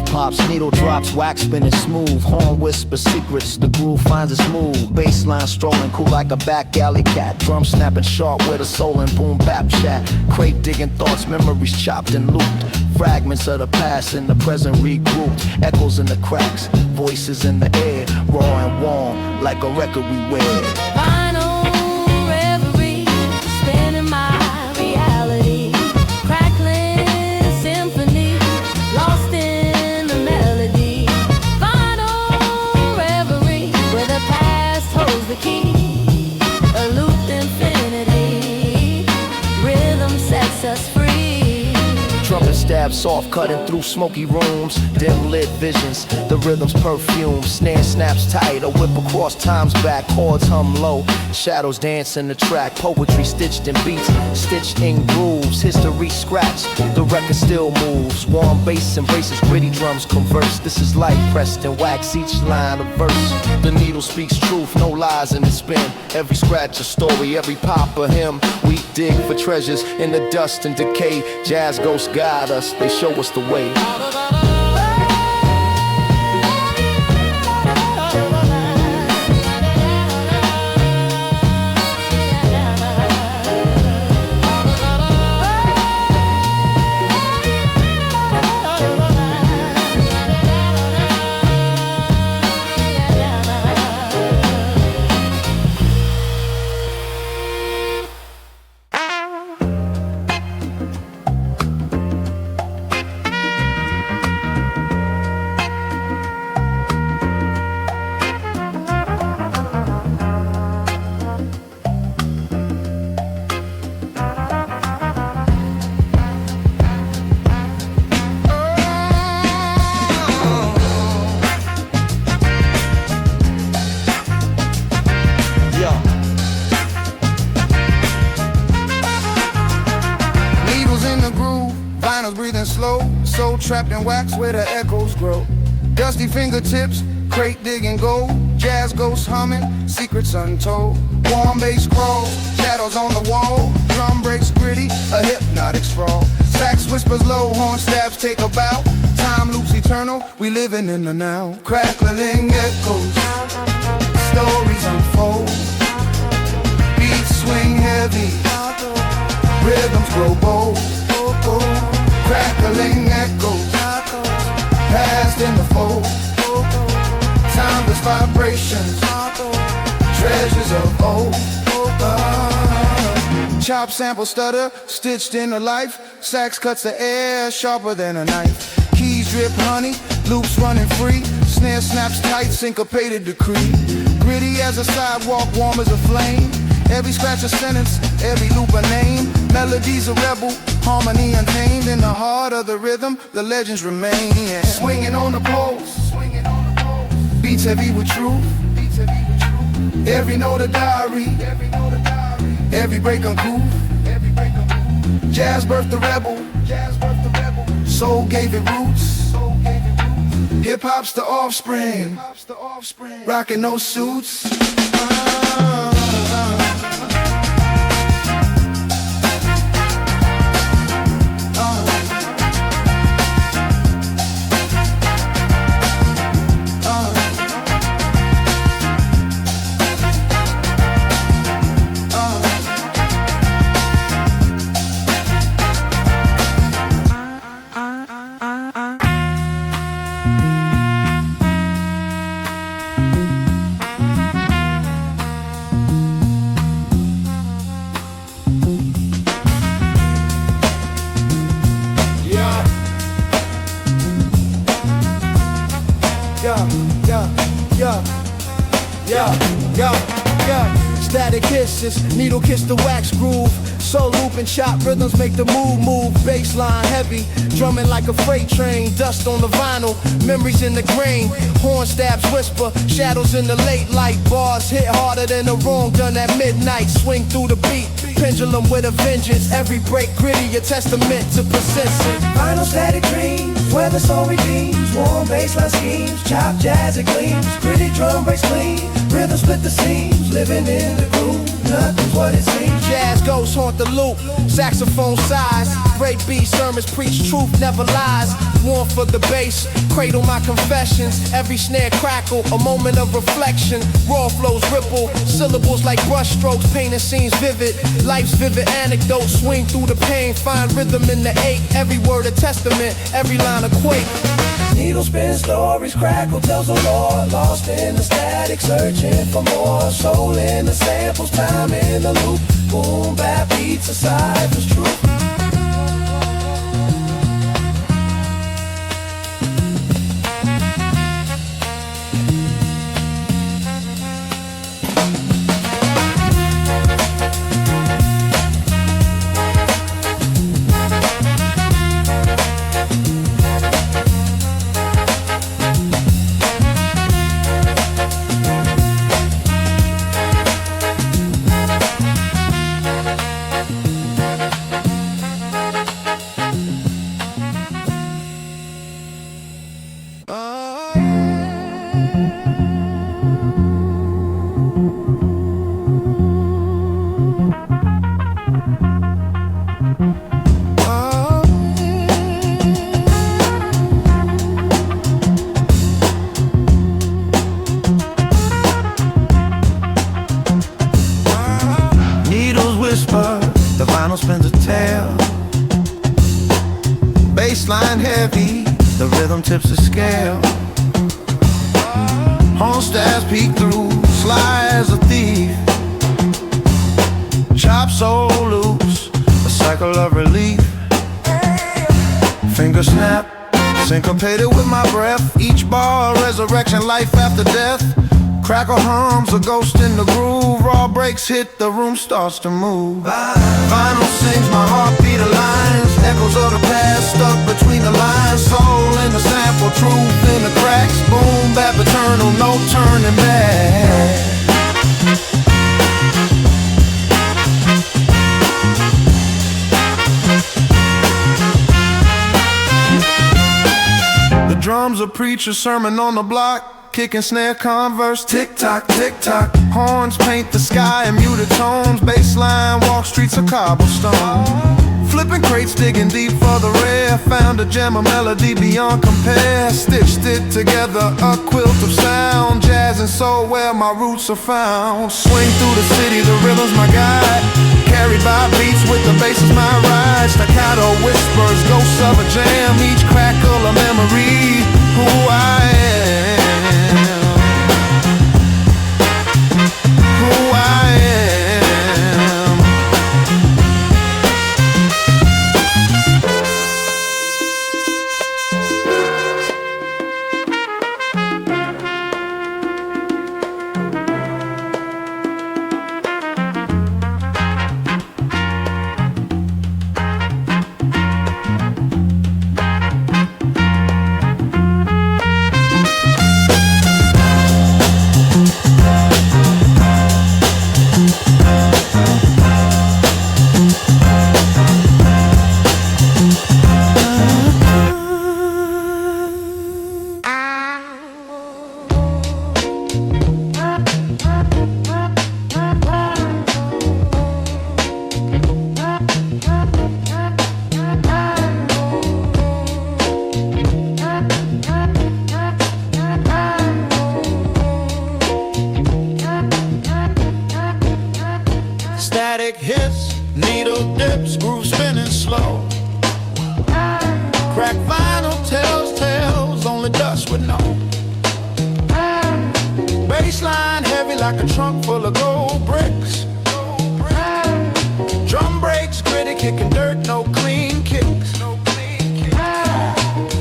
Pops, needle drops, wax spinning smooth, horn whisper secrets, the groove finds its move, bassline strolling cool like a back alley cat, drum snapping sharp with a soul and boom bap chat, crate digging thoughts, memories chopped and looped, fragments of the past in the present regrouped, echoes in the cracks, voices in the air, raw and warm like a record we wear. Vinyl reverie, spinning stab soft, cutting through smoky rooms, dim lit visions, the rhythm's perfume, snare snaps tight, a whip across time's back, chords hum low, shadows dance in the track, poetry stitched in beats, stitched in grooves, history scratched, the record still moves, warm bass embraces, gritty drums converse, this is life pressed in wax, each line a verse, the needle speaks truth, no lies in the spin, every scratch a story, every pop a hymn, we dig for treasures in the dust and decay, jazz ghosts guide us, they show us the way. Soul trapped in wax where the echoes grow. Dusty fingertips, crate digging gold. Jazz ghosts humming, secrets untold. Warm bass crawl, shadows on the wall. Drum breaks gritty, a hypnotic sprawl. Sax whispers low, horn stabs take a bow. Time loops eternal, we living in the now. Crackling echoes, stories unfold. Beats swing heavy, rhythms grow bold. Crackling echoes, past in the fold. Timeless vibrations, treasures of old. Chop, sample, stutter, stitched into life. Sax cuts the air, sharper than a knife. Keys drip honey, loops running free. Snare snaps tight, syncopated decree. Gritty as a sidewalk, warm as a flame. Every scratch a sentence, every loop a name. Melodies a rebel, harmony untamed. In the heart of the rhythm, the legends remain. Yeah. Swinging on the poles, beats heavy with truth. Every note a diary, every break uncouth. Jazz birthed the rebel, soul gave it roots. Hip-hop's the offspring, rocking those suits. Static hisses, needle kiss the wax groove. Soul loop and chop rhythms make the move. Bassline heavy, drumming like a freight train. Dust on the vinyl, memories in the grain. Horn stabs whisper, shadows in the late light. Bars hit harder than the wrong done at midnight. Swing through the beat, pendulum with a vengeance. Every break gritty, a testament to persistence. Final static dreams, where the soul redeems. Warm bassline schemes, chop jazz it gleams. Gritty drum breaks clean, rhythm split the seams. Living in the groove, nothing's what it seems. Jazz ghosts haunt the loop, saxophone size. Great beat sermons preach truth, never lies. Warm for the bass, cradle my confessions. Every snare crackle, a moment of reflection. Raw flows ripple, syllables like brush strokes. Painting scenes vivid, life's vivid anecdotes. Swing through the pain, find rhythm in the ache. Every word a testament, every line a quake. Needle spin stories, crackle tells the lore. Lost in the static, searching for more. Soul in the samples, time in the loop. Boom, bap beats aside for truth. them tips the scale. Horn stabs peek through, sly as a thief. Chop so loose, a cycle of relief. Finger snap, syncopated with my breath. Each bar, resurrection, life after death. Crackle hums, a ghost in the groove. Raw breaks hit, the room starts to move. Vinyl sings, my heartbeat aligns. Echoes of the past stuck between the lines. Soul in the sample, truth in the cracks. Boom, bap eternal, no turning back. The drums a preacher, sermon on the block. Kick and snare, converse, tick-tock, tick-tock. Horns paint the sky in muted tones. Bassline, walk streets of cobblestone. Flipping crates, digging deep for the rare. Found a gem, a melody beyond compare. Stitched it together, a quilt of sound. Jazz and soul where my roots are found. Swing through the city, the rhythm's my guide. Carried by beats with the bass is my ride. Staccato whispers, ghosts of a jam. Each crackle a memory, who I am. Static hits, needle dips, groove spinning slow. Crack vinyl tells tales, only dust would know. Bassline heavy like a trunk full of gold bricks. Drum breaks gritty, kicking dirt, no clean kicks.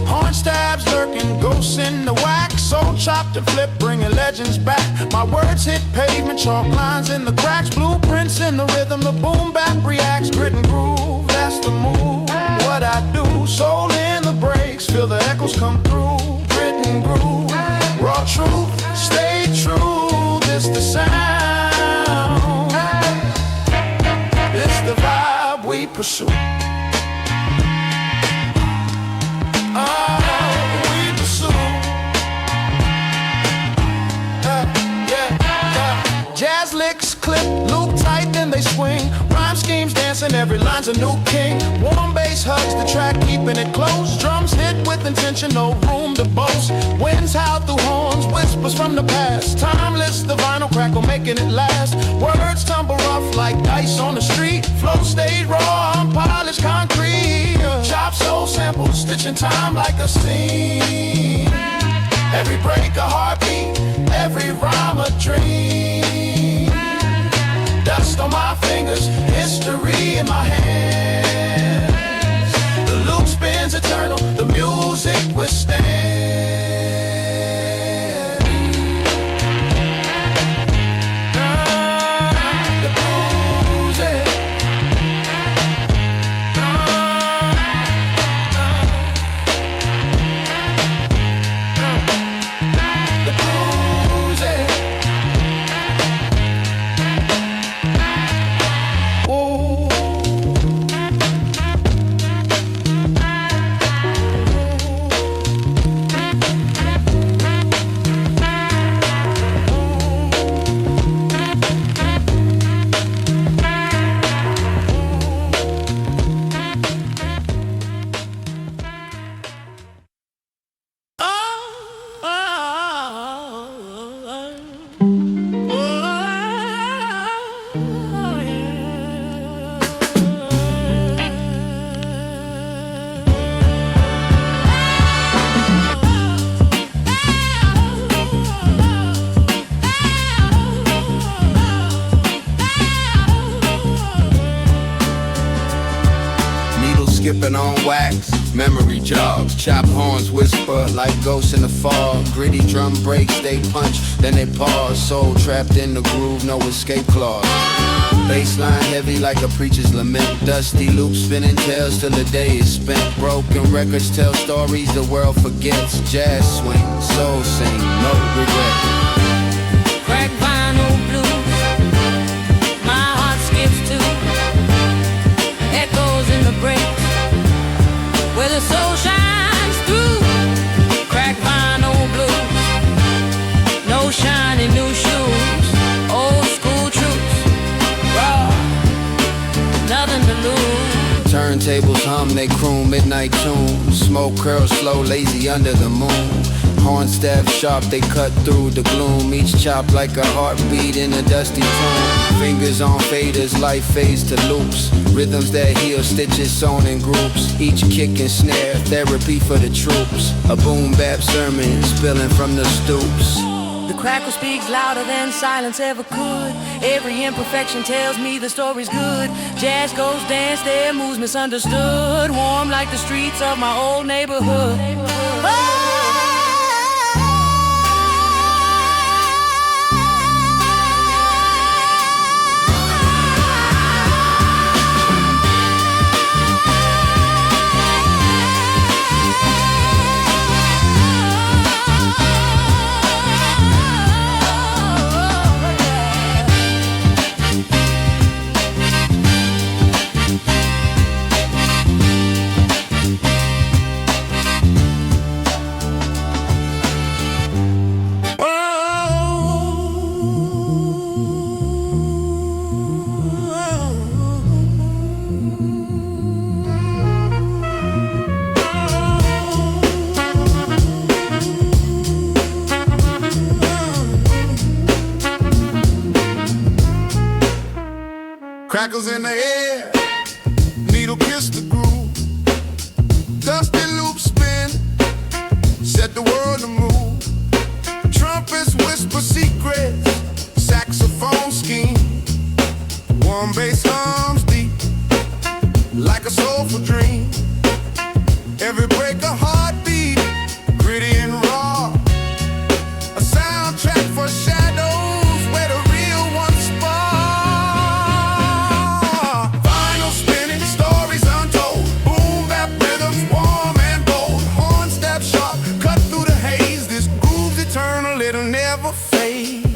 Horn stabs lurking, ghosts in the wax. Soul chopped and flip, bringing legends back. My words hit pavement, chalk lines in the cracks. Blueprints in the rhythm, the boom bap reacts. Grit and groove, that's the move. What I do, soul in the breaks. Feel the echoes come through. Grit and groove, raw truth, stay true. This the sound, this the vibe we pursue. Jazz licks clip, loop tight, then they swing. Rhyme schemes dancing, every line's a new king. Warm bass hugs the track, keeping it close. Drums hit with intention, no room to boast. Winds howl through horns, whispers from the past. Timeless, the vinyl crackle, making it last. Words tumble rough like dice on the street. Flow stayed raw, unpolished concrete. Chop soul samples, stitching time like a scene. Every break a heartbeat, every rhyme a dream. Dust on my fingers, history in my hands. The loop spins eternal, the music withstands. The blues, the skipping on wax. Memory jogs, chop horns whisper like ghosts in the fog. Gritty drum breaks, they punch, then they pause. Soul trapped in the groove, no escape clause. Bassline heavy like a preacher's lament. Dusty loops spinning tales till the day is spent. Broken records tell stories the world forgets. Jazz swing, soul sing, no regret. Crack vinyl blues, my heart skips to echoes in the breaks where the soul shines through. Crack vinyl blues, no shiny new shoes, old school truths, raw, nothing to lose. Turntables hum, they croon midnight tunes. Smoke curls slow, lazy under the moon. Horn staff sharp, they cut through the gloom. Each chop like a heartbeat in a dusty tomb. Fingers on faders, life fades to loops. Rhythms that heal, stitches sewn in groups. Each kick and snare, therapy for the troops. A boom bap sermon, spilling from the stoops. The crackle speaks louder than silence ever could. Every imperfection tells me the story's good. Jazz goes dance, their moves misunderstood. Warm like the streets of my old neighborhood. Oh! Crackles in the air, needle kiss the groove. Dusty loops spin, set the world to move. Trumpets whisper secrets, saxophone scheme. Warm bass hums deep, like a soulful dream. Every break a heartbeat, gritty and raw. A soundtrack for shadows where the real ones spar. Vinyl spinning, stories untold. Boom bap rhythms, warm and bold. Horn step sharp, cut through the haze. This groove's eternal, it'll never fade.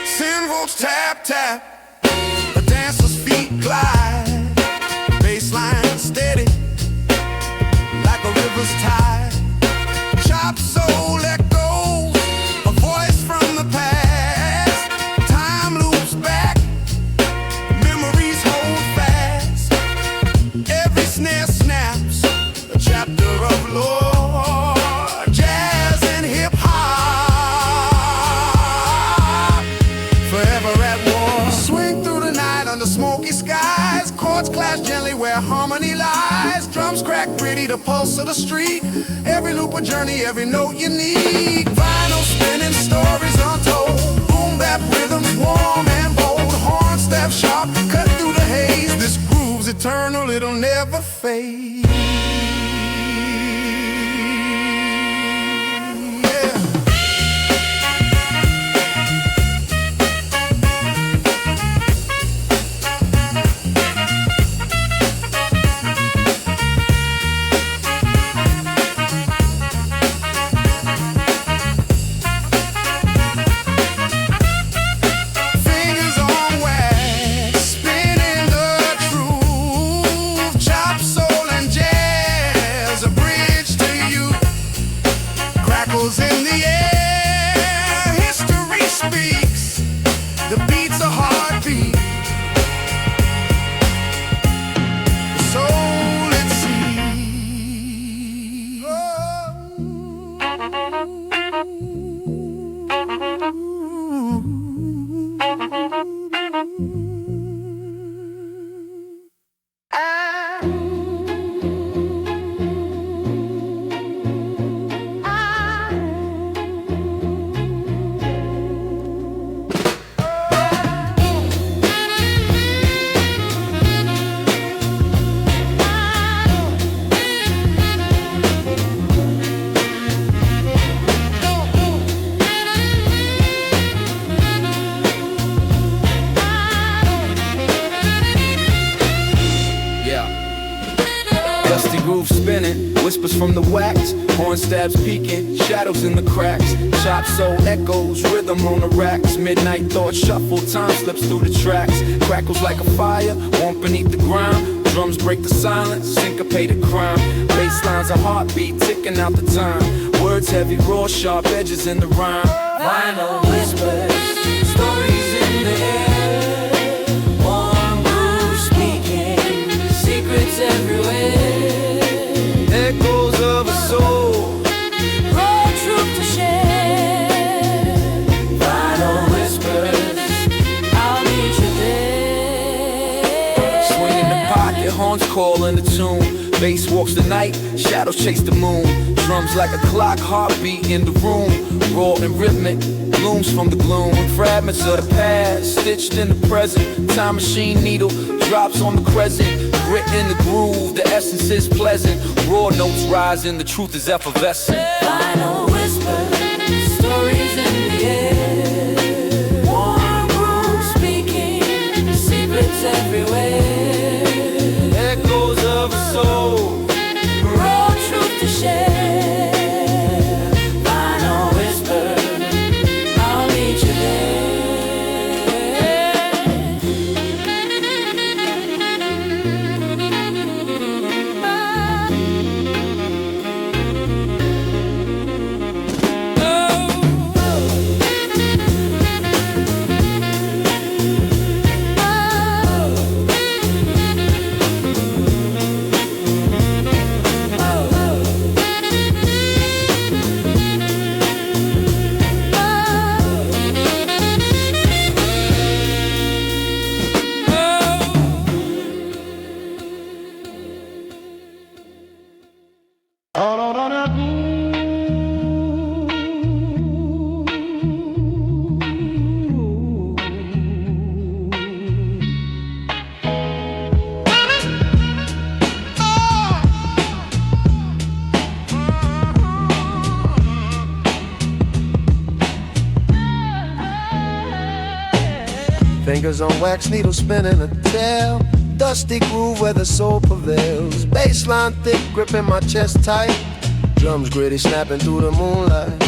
Cymbals tap tap, a dancer's feet glide. Bassline steady, like a river's tide. Chop soul echoes, a voice from the past. Time loops back, memories hold fast. Every snare snaps, a chapter of lore. Jazz and hip-hop, forever at war. Swing through the night under smoky skies. Chords clash gently where harmony lies. Drums crack gritty, the pulse of the street. Every loop a journey, every note unique. Vinyl spinning, stories untold. Boom bap rhythms, warm and bold. Horn step sharp, cut through the haze. This groove's eternal, it'll never fade. Fingers on wax, spinning the truth. Chop soul and jazz, a bridge to you. Crackles in the air, history speaks. The beat's a heartbeat, the soul at sea. Whispers from the wax, horn stabs peeking, shadows in the cracks. Chop soul echoes, rhythm on the racks. Midnight thoughts shuffle, time slips through the tracks. Crackles like a fire, warm beneath the ground. Drums break the silence, syncopated crime. Bassline's a heartbeat, ticking out the time. Words heavy, raw, sharp edges in the rhyme. Vinyl whispers, stories in the air. Warm grooves speaking, secrets everywhere. Echoes of a soul, Raw truth to share. Vinyl whispers, I'll meet you there. Swing in the pocket, horns call in the tune. Bass walks the night, shadows chase the moon. Drums like a clock, heartbeat in the room. Raw and rhythmic, blooms from the gloom. Fragments of the past, stitched in the present. Time machine needle, drops on the crescent. Grit in the groove, the essence is pleasant. Raw notes rising, the truth is effervescent. Vinyl whispers, stories in the air. Warm grooves speaking, secrets everywhere. echoes of a soul. Raw truth to share. Vinyl whispers, I'll meet you there. Fingers on wax, needle spinning a tail. Dusty groove where the soul prevails. Bassline thick, gripping my chest tight. Drums gritty, snapping through the moonlight.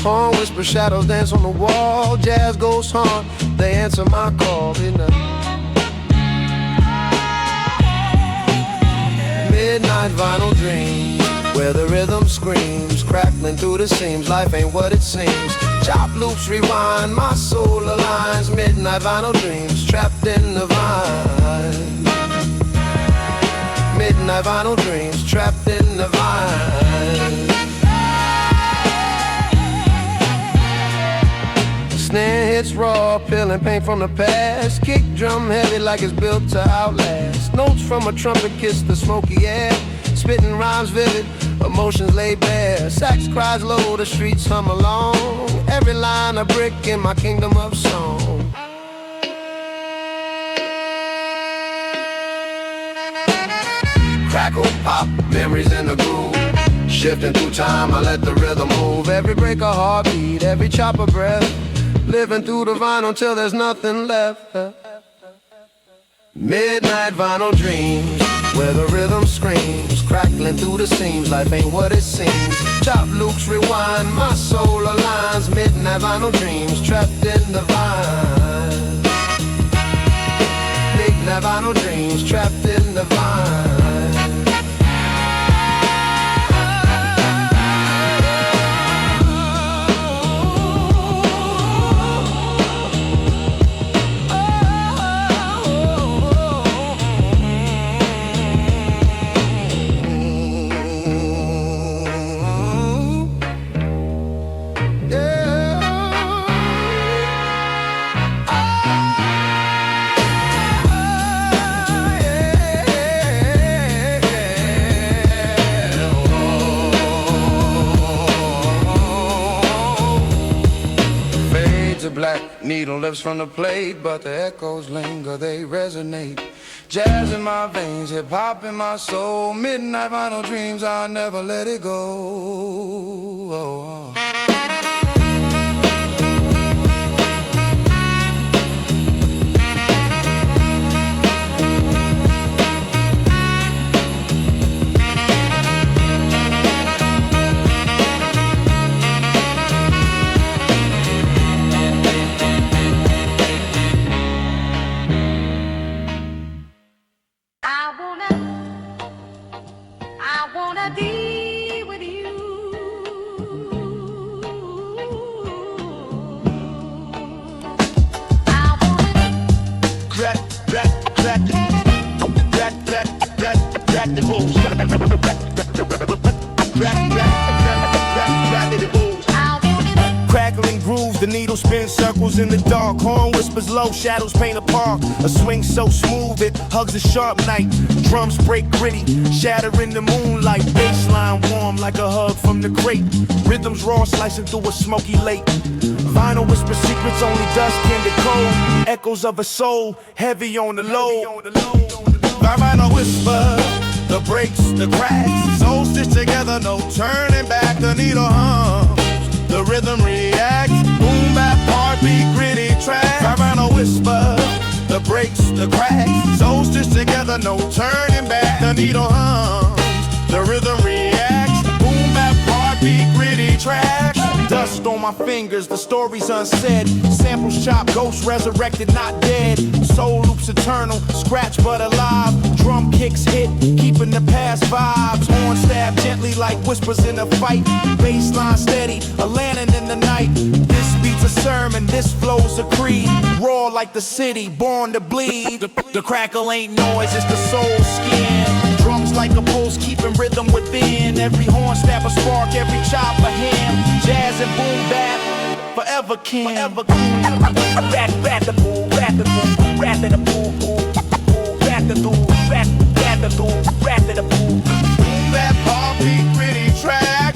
Horn whisper, shadows dance on the wall. Jazz goes hard, they answer my call. Midnight vinyl dreams, where the rhythm screams, crackling through the seams. Life ain't what it seems. Chop loops rewind, my soul aligns. Midnight vinyl dreams, trapped in the vine. Midnight vinyl dreams, trapped in the vine. Snare hits raw, peeling pain from the past. Kick drum heavy like it's built to outlast. Notes from a trumpet kiss the smoky air. Spitting rhymes vivid, emotions laid bare. Sax cries low, the streets hum along. Every line a brick in my kingdom of song. Crackle, pop, memories in the groove. Shifting through time, I let the rhythm move. Every break a heartbeat, every chop a breath. Living through the vinyl till there's nothing left. Midnight vinyl dreams, where the rhythm screams, crackling through the seams. Life ain't what it seems. Chop loops rewind, my soul aligns. Midnight vinyl dreams, trapped in the vine. Midnight vinyl dreams, trapped in the vine. Black needle lifts from the plate, but the echoes linger, they resonate. Jazz in my veins, hip-hop in my soul. Midnight vinyl dreams, I'll never let it go. Crackling grooves, the needle spins circles in the dark. Horn whispers low, shadows paint a park. A swing so smooth it hugs a sharp knife. Drums break gritty, shatter in the moonlight. Bassline warm like a hug from the crate. Rhythms raw slicing through a smoky lake. Vinyl whisper secrets only dust can decode. Echoes of a soul, heavy on the low. Vinyl whisper, the breaks, the cracks. Souls stitched together, no turning back. The needle hums, the rhythm reacts. Boom bap, heartbeat, gritty track. Vinyl whisper, the breaks, the cracks. Souls stitched together, no turning back. The needle hums, the rhythm reacts. Boom bap, heartbeat, gritty track. Dust on my fingers, the story's unsaid. Samples chopped, ghosts resurrected, not dead. Soul loops eternal, scratch but alive. Drum kicks hit, keeping the past vibes. Horn stab gently like whispers in a fight. Bassline steady, a lantern in the night. This beat's a sermon, this flow's a creed. Raw like the city, born to bleed. The crackle ain't noise, it's the soul skin. Drums like a pulse, keeping rhythm within. Every horn stab a spark, every chop a hand. Jazz and boom bap, forever kin. Forever kin. Rap the boom, rap the boom, rap the boom, boom, rap the boom, rap the boom, rap the boom. Boom bap, heartbeat, gritty track.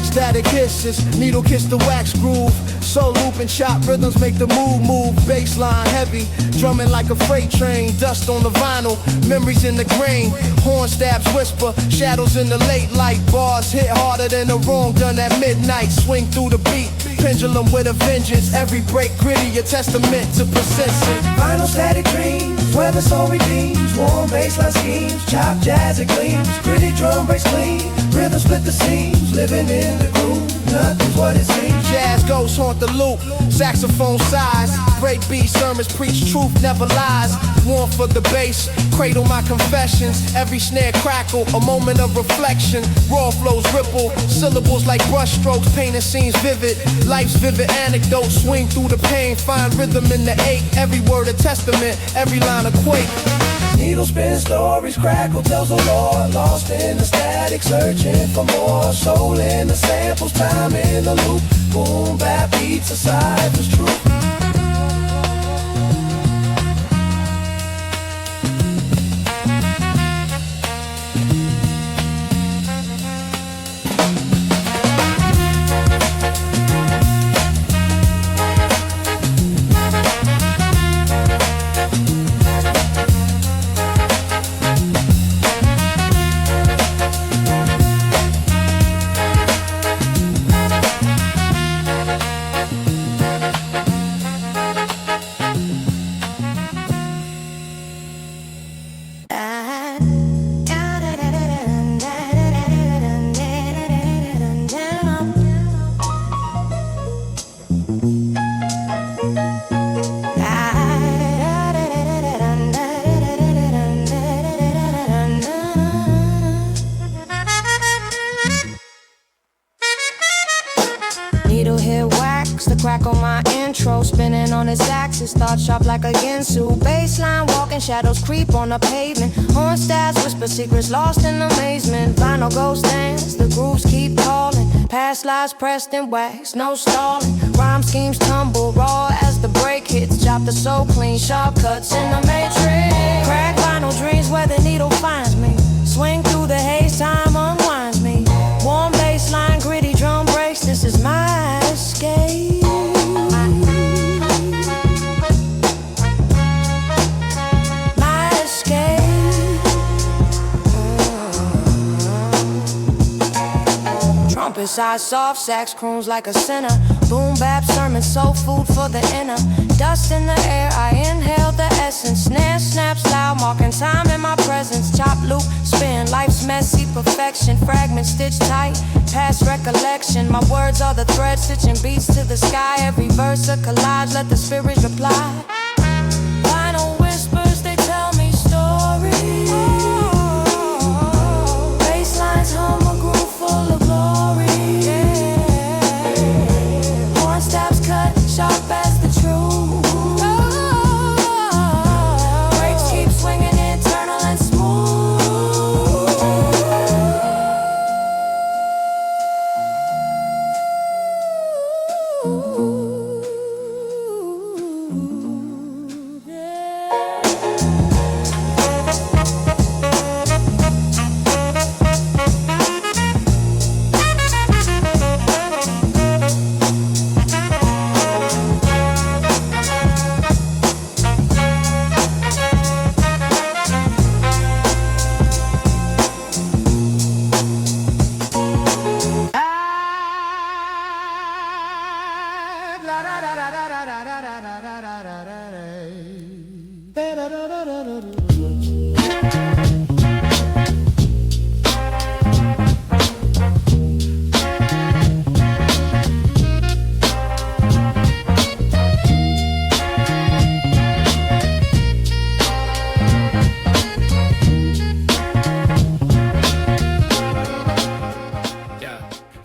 Static kisses, needle kiss the wax groove. Soul loop and chop rhythms make the move. Bassline heavy, drumming like a freight train. Dust on the vinyl, memories in the grain. Horn stabs whisper, shadows in the late light. Bars hit harder than a wrong done at midnight. Swing through the beat, pendulum with a vengeance. Every break gritty, a testament to persistence. Vinyl static dreams, where the soul redeems. Warm bassline schemes, chop jazz it gleams. Gritty drum breaks clean, rhythm split the seams. Living in the groove, nothing's what it seems. Jazz ghosts haunt the loop, saxophone size. Great beat sermons preach truth, never lies. Warm for the bass, cradle my confessions. Every snare crackle, a moment of reflection. Raw flows ripple, syllables like brush strokes. Painting scenes vivid, life's vivid anecdotes. Swing through the pain, find rhythm in the ache. Every word a testament, every line a quake. Needle spin stories, crackle tells the lore. Lost in the static, searching for more. Soul in the samples, time in the loop. Boom bap beats aside was true. Start sharp like a Ginsu. Baseline walking, shadows creep on the pavement. Horn stabs, whisper secrets lost in amazement. Vinyl ghost dance, the grooves keep calling. Past lives pressed in wax, no stalling. Rhyme schemes tumble raw as the break hits. Chop the soul clean, sharp cuts in the matrix. Crack vinyl dreams where the needle finds me. Swing through the haze, time unwinds me. Warm baseline, gritty drum breaks. This is my escape. Beside soft sax croons like a sinner. Boom bap sermon, soul food for the inner. dust in the air, I inhale the essence. Snare snaps loud, marking time in my presence. Chop, loop, spin, life's messy perfection. Fragments stitched tight, past recollection. My words are the thread, stitching beats to the sky. Every verse a collage, let the spirit reply. Final whispers, they tell me stories. Basslines hum a groove full of glory. Horn stabs cut sharp as the truth. Brakes keep swinging, eternal and smooth.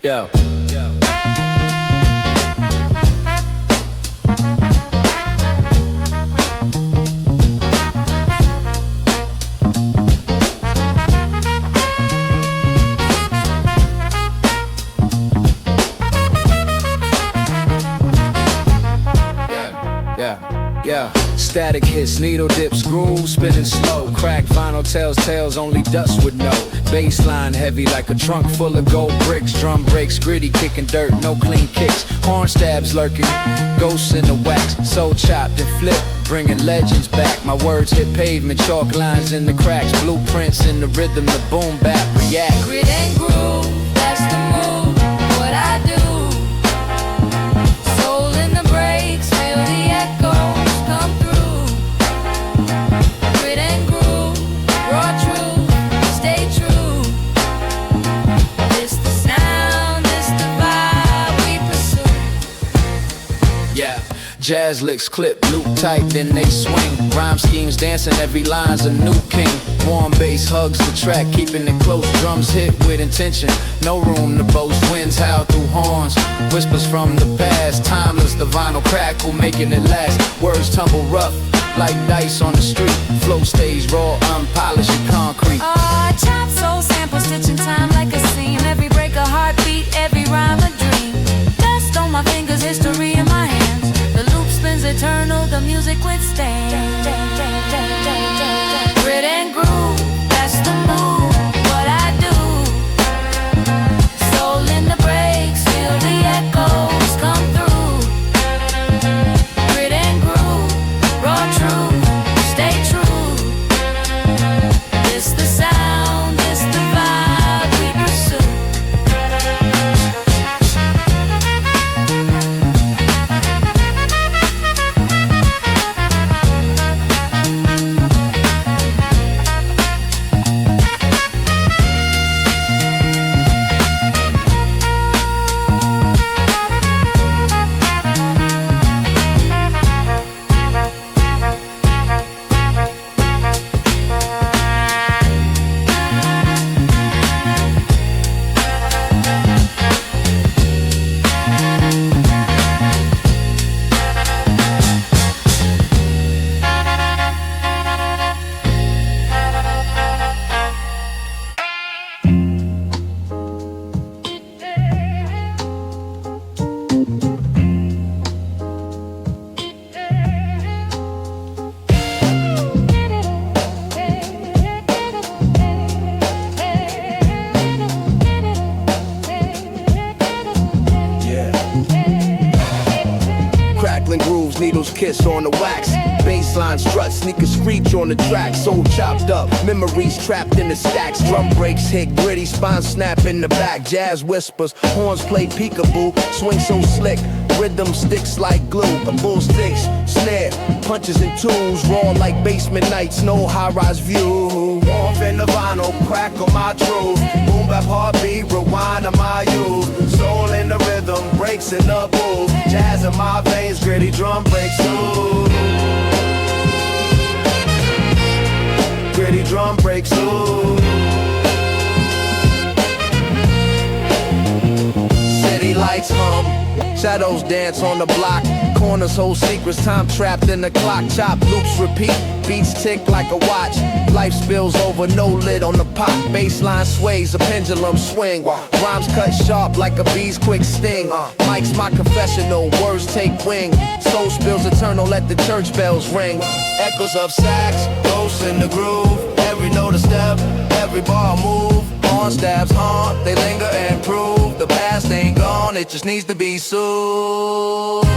Yo. Yeah, static hits, needle dips, grooves, spinning slow. Crack vinyl tells tales only dust would know. Bassline heavy like a trunk full of gold bricks. Drum breaks, gritty, kicking dirt, no clean kicks. Horn stabs lurking, ghosts in the wax. Soul chopped and flipped, bringing legends back. My words hit pavement, chalk lines in the cracks. Blueprints in the rhythm, the boom bap react. Grit and groove, that's the move, what I do. Soul in the breaks, feel the echoes come through. Grit and groove, raw truth, stay true. This the sound, this the vibe we pursue. Yeah, jazz licks clip, loop tight, then they swing. Rhyme schemes dancing, every line's a new king. Warm bass hugs the track, keeping it close. Drums hit with intention, no room to boast. Winds howl through horns, whispers from the past. Timeless, the vinyl crackle, making it last. Words tumble rough, like dice on the street. Flow stays raw, unpolished concrete. Chop soul sample, stitching time like a seam. Every break a heartbeat, every rhyme a dream. Dust on my fingers, history in my hands. The loop spins eternal, the music withstands. Grit and groove, that's the move, what I do. Soul in the breaks, feel the echoes come through. Grit and groove, raw truth, stay true. This the sound, this the vibe we pursue. Needles kiss on the wax. Bassline strut, sneakers screech on the track. Soul chopped up, memories trapped in the stacks. Drum breaks hit gritty, spine snap in the back. Jazz whispers, horns play peekaboo. Swing so slick, Rhythm sticks like glue. A bull sticks, snare, punches and tools. Raw like basement nights, no high-rise view. Warmth in the vinyl, crack on my truth. Boom bap heartbeat, rewind on my youth. Soul in the rhythm, breaks in the booth. Jazz in my veins, gritty drum breaks through. Gritty drum breaks through. City lights hum, shadows dance on the block. Corners hold secrets, time trapped in the clock. Chop, loops repeat, beats tick like a watch. Life spills over, no lid on the pot. Baseline sways, a pendulum swing. Rhymes cut sharp like a bee's quick sting. Mike's my confessional, words take wing. Soul spills eternal, let the church bells ring. Echoes of sax, ghosts in the groove. Every note a step, every bar a move. Horn stabs haunt, they linger and prove. The past ain't gone, it just needs to be soothed.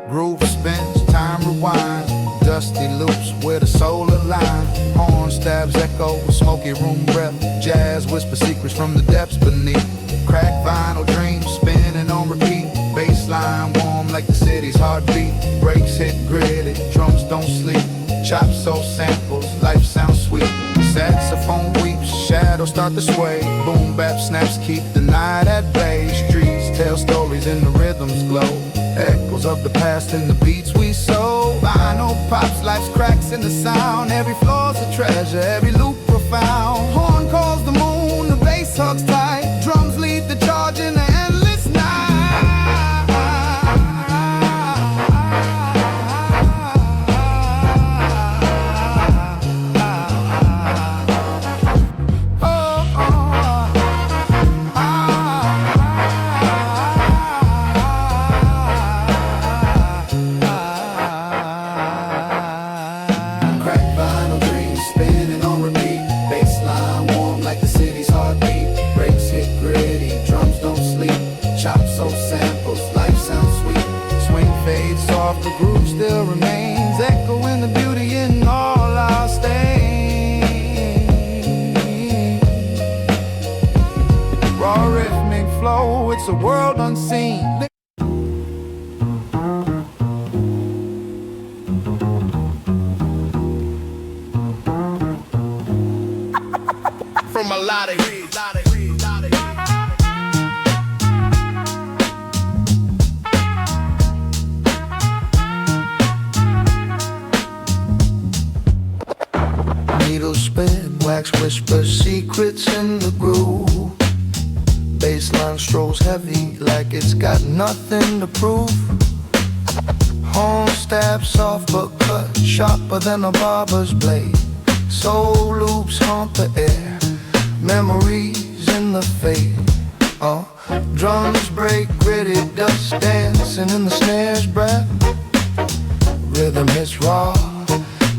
Groove spins, time rewinds. Dusty loops where the soul aligns. Horn stabs echo with smoky room breath. Jazz whisper secrets from the depths beneath. Crack vinyl dreams spinning on repeat. Bassline warm like the city's heartbeat. Breaks hit gritty, drums don't sleep. Chop soul samples, life sounds sweet. Saxophone weeps, shadows start to sway. Boom bap snaps keep the night at bay. Streets tell stories and the rhythms glow. Echoes of the past in the beats we sow. Vinyl pops, life's cracks in the sound. Every floor's a treasure, every loop profound. Horn calls the moon, the bass hugs tight. Drums lead the charge in the endless night. The groove still remains, echoing the beauty in all our stains. Raw rhythmic flow, it's a world unseen. From a lot of Needles spin, wax whisper secrets in the groove. Bassline strolls heavy like it's got nothing to prove. Horn stab soft but cut, sharper than a barber's blade. Soul loops haunt the air, memories in the fade. Drums break gritty, dust dancing in the snare's breath. Rhythm hits raw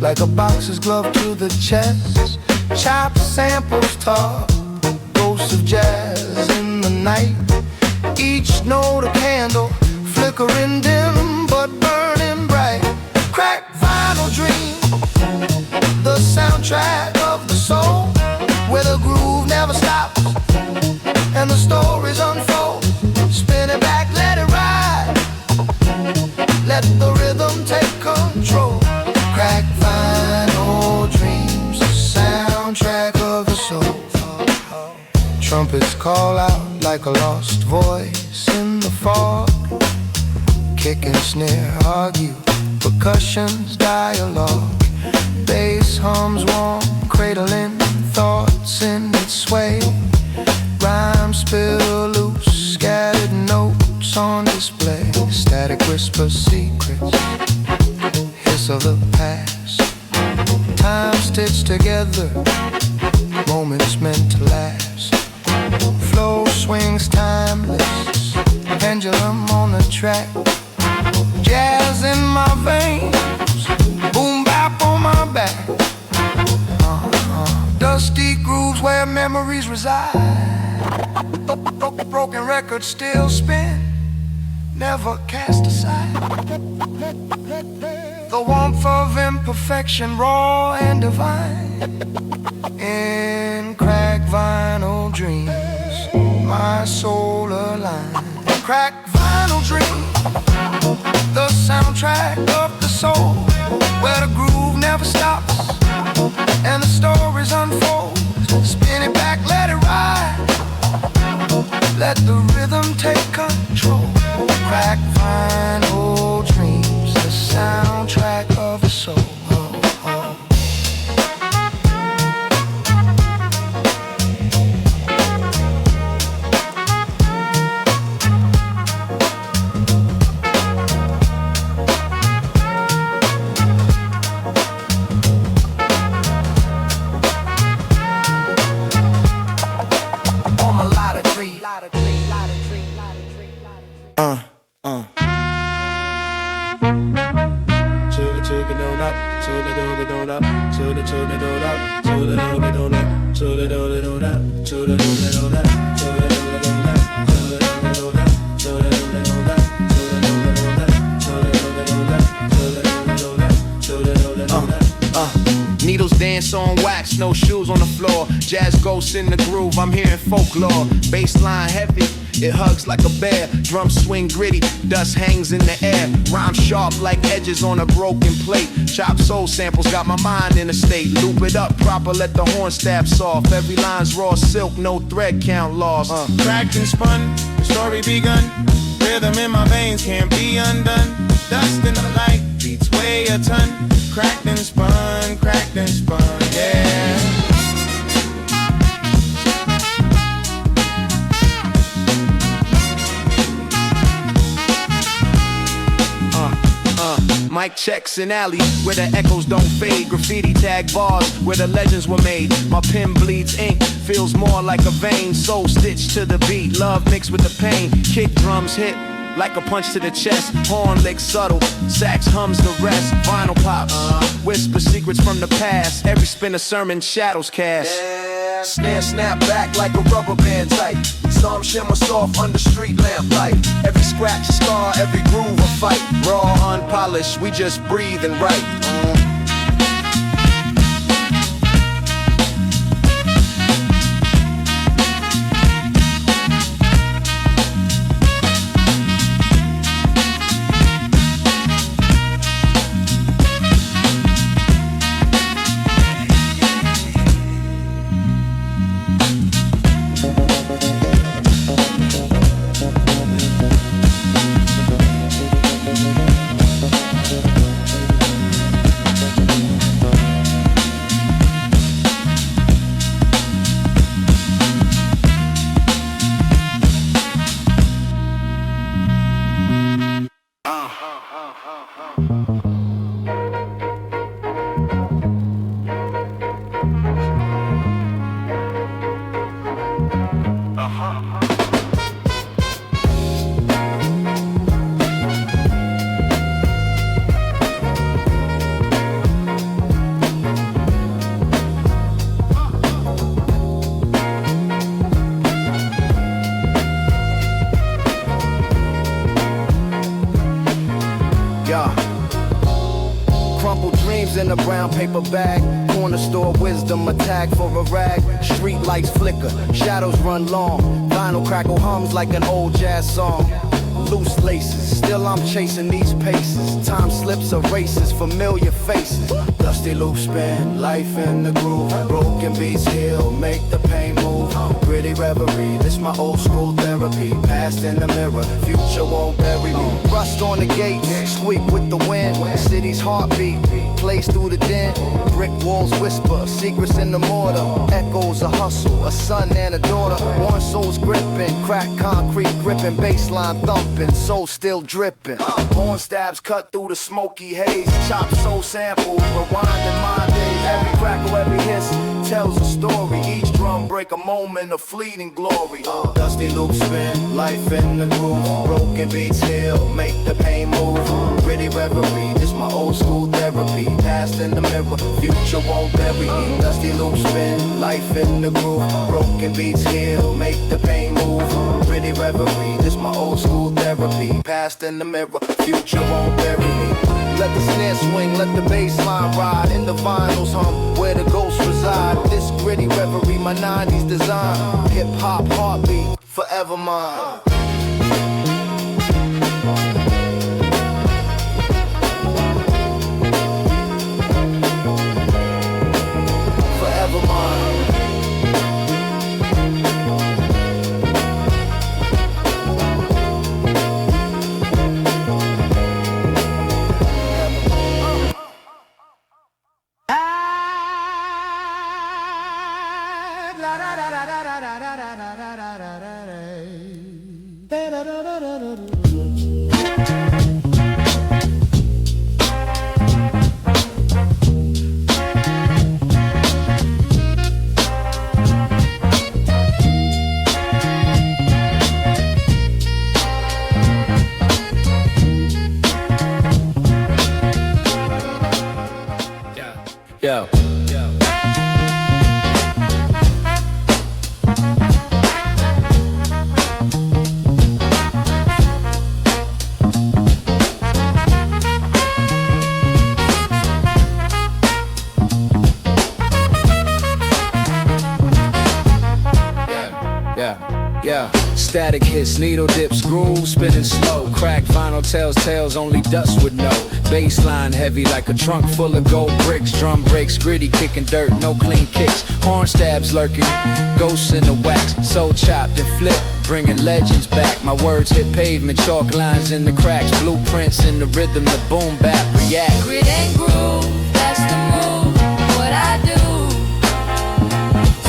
like a boxer's glove to the chest. Chop samples talk, ghosts of jazz in the night. Each note a candle, flickering dim but burning bright. Crack vinyl dream, soundtrack of the soul, where the groove never stops and the stories unfold. Spin it back, let it ride, let the rhythm take control. Crack vinyl dreams, the soundtrack of the soul. Trumpets call out like a lost voice in the fog. Kick and snare argue, percussion's dialogue. Bass hums warm, cradling thoughts in its sway. Rhymes spill loose, scattered notes on display. Static whisper secrets, hiss of the past. Time stitched together, moments meant to last. Flow swings timeless, pendulum on the track. Jazz in my veins, boom bap on my back. Dusty grooves where memories reside. Broken records still spin, never cast aside. The warmth of imperfection, raw and divine. In crack vinyl dreams, my soul aligned. Crack vinyl dreams, the soundtrack of the soul, where the groove never stops and the stories unfold. Spin it back, let it ride, let the rhythm take control. Crack vinyl dreams, the soundtrack of the soul. Needles dance on wax, no shoes on the floor. Jazz ghosts in the groove, I'm hearing folklore. Bassline heavy, it hugs like a bear. Drums swing gritty, dust hangs in the air. Rhyme sharp like edges on a broken plate. Chop soul samples, got my mind in a state. Loop it up proper, let the horn stab soft. Every line's raw silk, no thread count lost. Cracked and spun, story begun. Rhythm in my veins can't be undone. Dust in the light, beats weigh a ton. Cracked and spun, yeah. Mic checks in alley where the echoes don't fade. Graffiti tag bars where the legends were made. My pen bleeds ink, feels more like a vein. Soul stitched to the beat, love mixed with the pain. Kick drums hit like a punch to the chest. Horn licks subtle, sax hums the rest. Vinyl pops, whisper secrets from the past. Every spin a sermon, shadows cast. Snare snap back like a rubber band tight. Some shimmer soft under street lamp light. Every scratch, scar, every groove a fight. Raw, unpolished, we just breathe and write. grooves in a brown paper bag. Corner store wisdom, a tag for a rag. Street lights flicker, shadows run long. Vinyl crackle hums like an old jazz song. Loose laces, still I'm chasing these paces. Time slips, erases, familiar faces. Dusty loop spin, life in the groove. Broken beats heal, make the pain move. Gritty reverie, this my old school therapy. Past in the mirror, future won't bury me. Rust on the gate, squeak with the wind. City's heartbeat, plays through the dent. Brick walls whisper, secrets in the mortar. Echoes a hustle, a son and a daughter. One soul's gripping, crack concrete gripping. Baseline thumping, soul still dripping. Horn stabs cut through the smoky haze. Chop soul samples, rewinding my days. Every crackle, every hiss tells a story. Each drum break a moment of fleeting glory. Dusty loop spin, life in the groove. Broken beats heal, make the pain move. Gritty reverie, this my old school therapy. Past in the mirror, future won't bury me. Dusty loop spin, life in the groove. Broken beats heal, make the pain move. Gritty reverie, this my old school therapy. Past in the mirror, future won't bury me. Let the snare swing, let the bass line ride. In the vinyls hum, where the ghosts reside. This gritty reverie, my 90s design. Hip-hop heartbeat, forever mine. Forever mine. Yo. Yeah, static hits, needle dips, groove spinning slow. Crack vinyl tells tales only dust would know. Bassline heavy like a trunk full of gold bricks. Drum breaks, gritty kicking dirt, no clean kicks. Horn stabs lurking, ghosts in the wax. Soul chopped and flipped, bringing legends back. My words hit pavement, chalk lines in the cracks. Blueprints in the rhythm, the boom bap react. Grit and groove, that's the move, what I do.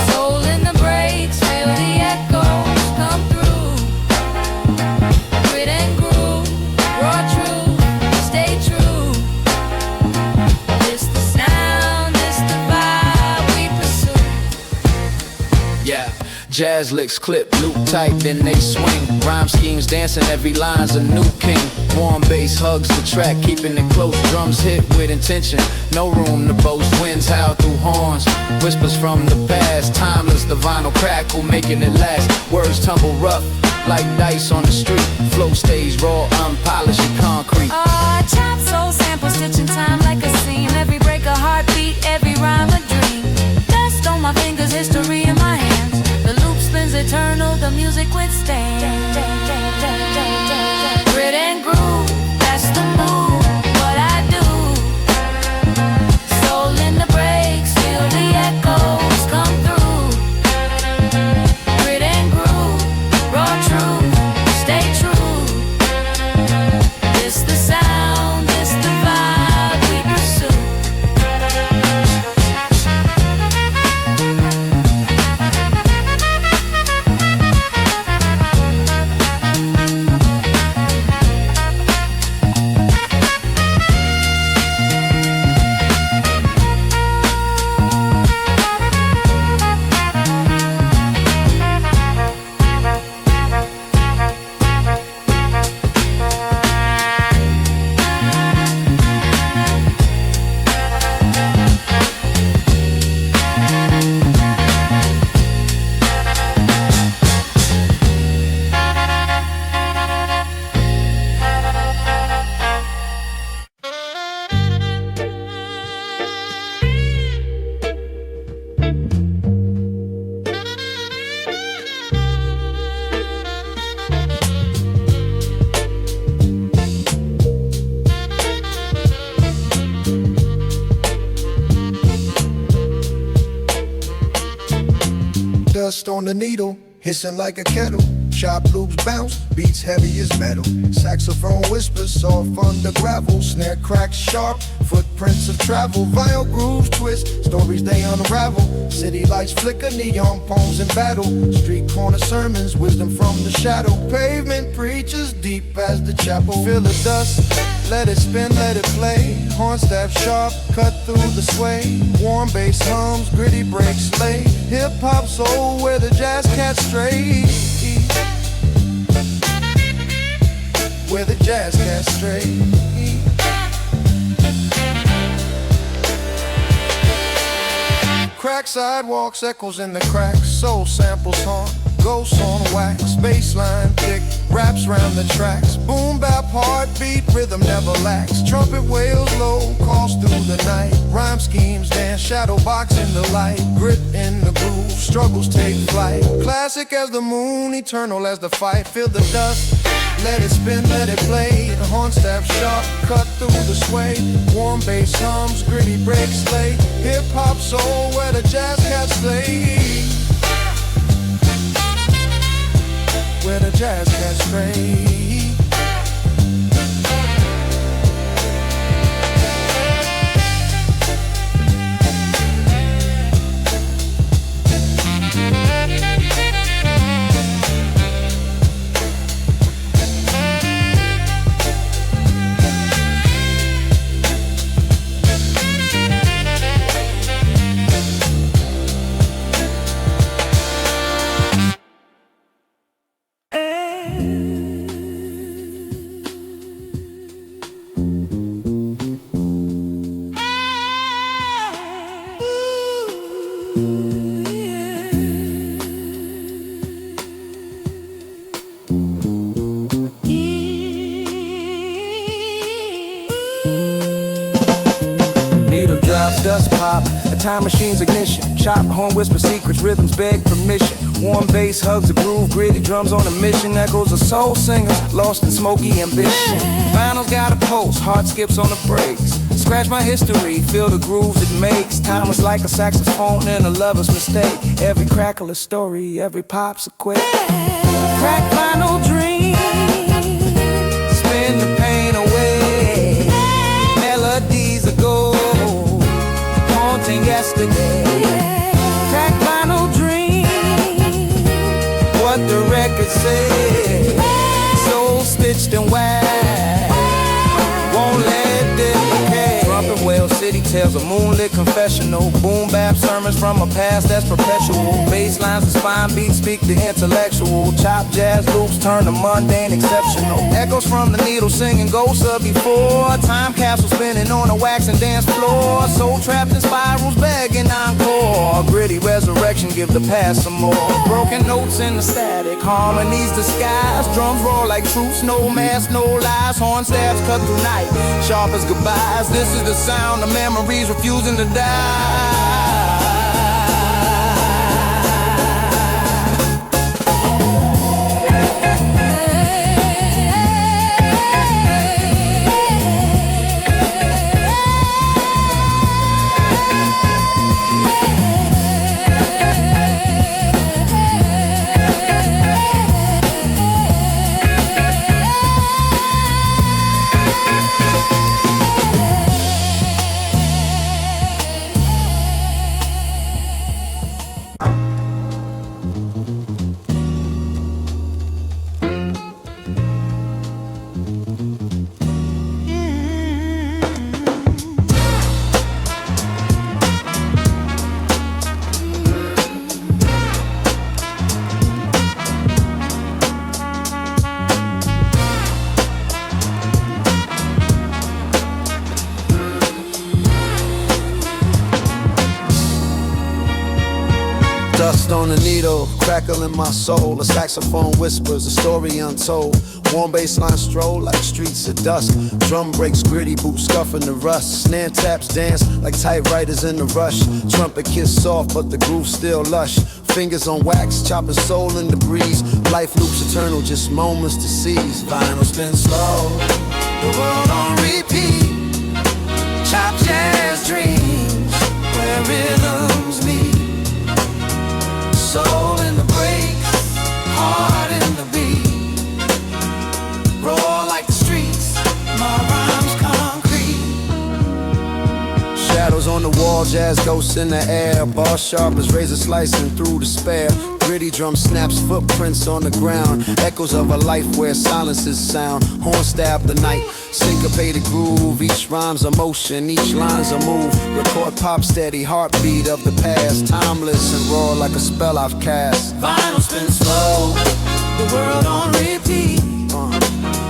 Soul in the breaks, feel the echoes come through. Grit and groove, raw truth, stay true. This the sound, this the vibe we pursue. Yeah, jazz licks clip, loop tight, then they swing. Rhyme schemes dancing, every line's a new king. Warm bass hugs the track, keeping it close. Drums hit with intention, no room to boast. Winds howl through horns, whispers from the past. Timeless, the vinyl crackle, making it last. Words tumble rough, like dice on the street. Flow stays raw, unpolished and concrete. Chop soul sample, stitching time like a seam. Every break a heartbeat, every rhyme a dream. Dust on my fingers, history in my hands. The loop spins eternal, the music withstands. Grit and groove, that's the move, what I do. Soul in the breaks, feel the echoes come through. Grit and groove, raw truth, stay true. This dust on the needle, hissing like a kettle. Chop loops bounce, beats heavy as metal. Saxophone whispers, soft under gravel. Snare cracks sharp, footprints of travel. Vinyl grooves twist, stories they unravel. City lights flicker, neon poems in battle. Street corner sermons, wisdom from the shadow. Pavement preachers, deep as the chapel. Feel the dust, let it spin, let it play. Horn staff sharp, cut through the sway. Warm bass hums, gritty breaks lay. Hip-hop soul where the jazz cats stray. Where the jazz cats stray. Crack sidewalks, echoes in the cracks. Soul samples haunt, ghosts on wax. Bassline thick, raps round the tracks. Boom bap heartbeat, rhythm never lacks. Trumpet wails low, calls through the night. Rhyme schemes dance, shadow box in the light. Grit in the groove, struggles take flight. Classic as the moon, eternal as the fight. Feel the dust, let it spin, let it play. The horn staff sharp, cut through the sway. Warm bass hums, gritty breaks lay. Hip-hop soul where the jazz cats slay. Where the jazz cats stray. Dust pop, a time machine's ignition. Chop, horn whisper secrets, rhythms beg permission. Warm bass hugs the groove, gritty drums on a mission. Echoes of soul singers, lost in smoky ambition. Vinyl's got a pulse, heart skips on the brakes. Scratch my history, feel the grooves it makes. Time is like a saxophone and a lover's mistake. Every crackle a story, every pop's a quake. Crack vinyl dreams, spin the pain away. Melodies of gold, haunting yesterday. Crack vinyl dreams, what the records say. Soul stitched and wax, won't let it decay. Trumpet wails, city tales, a moonlit confessional. Boom bap sermons from a past that's perpetual. Bass lines and spine beats speak the intellectual. Chop jazz loops turn the mundane exceptional. Echoes from the needle singing ghosts of before. Time capsule spinning on a wax and dance floor. Soul trapped in spirals begging encore. Gritty resurrection give the past some more. Broken notes in the static, harmonies disguised. Drums roar like truths, no mask, no lies. Horn stabs cut through night, sharp as goodbyes. This is the sound of memories refusing to die. Dust on the needle, crackle in my soul. A saxophone whispers, a story untold. Warm bassline stroll like streets of dust. Drum breaks, gritty boots scuffing the rust. Snare taps dance like typewriters in the rush. Trumpet kiss soft, but the groove still lush. Fingers on wax, chopping soul in the breeze. Life loops eternal, just moments to seize. Vinyl spin slow, the world on repeat. Chop jazz dreams, where rhythms meet. Soul the wall, jazz ghosts in the air. Bar sharp as razor slicing through despair. Gritty drum snaps, footprints on the ground. Echoes of a life where silences sound. Horn stab the night, syncopated groove. Each rhyme's a motion, each line's a move. Record pop steady, heartbeat of the past. Timeless and raw like a spell I've cast. Vinyl spin slow, the world on repeat.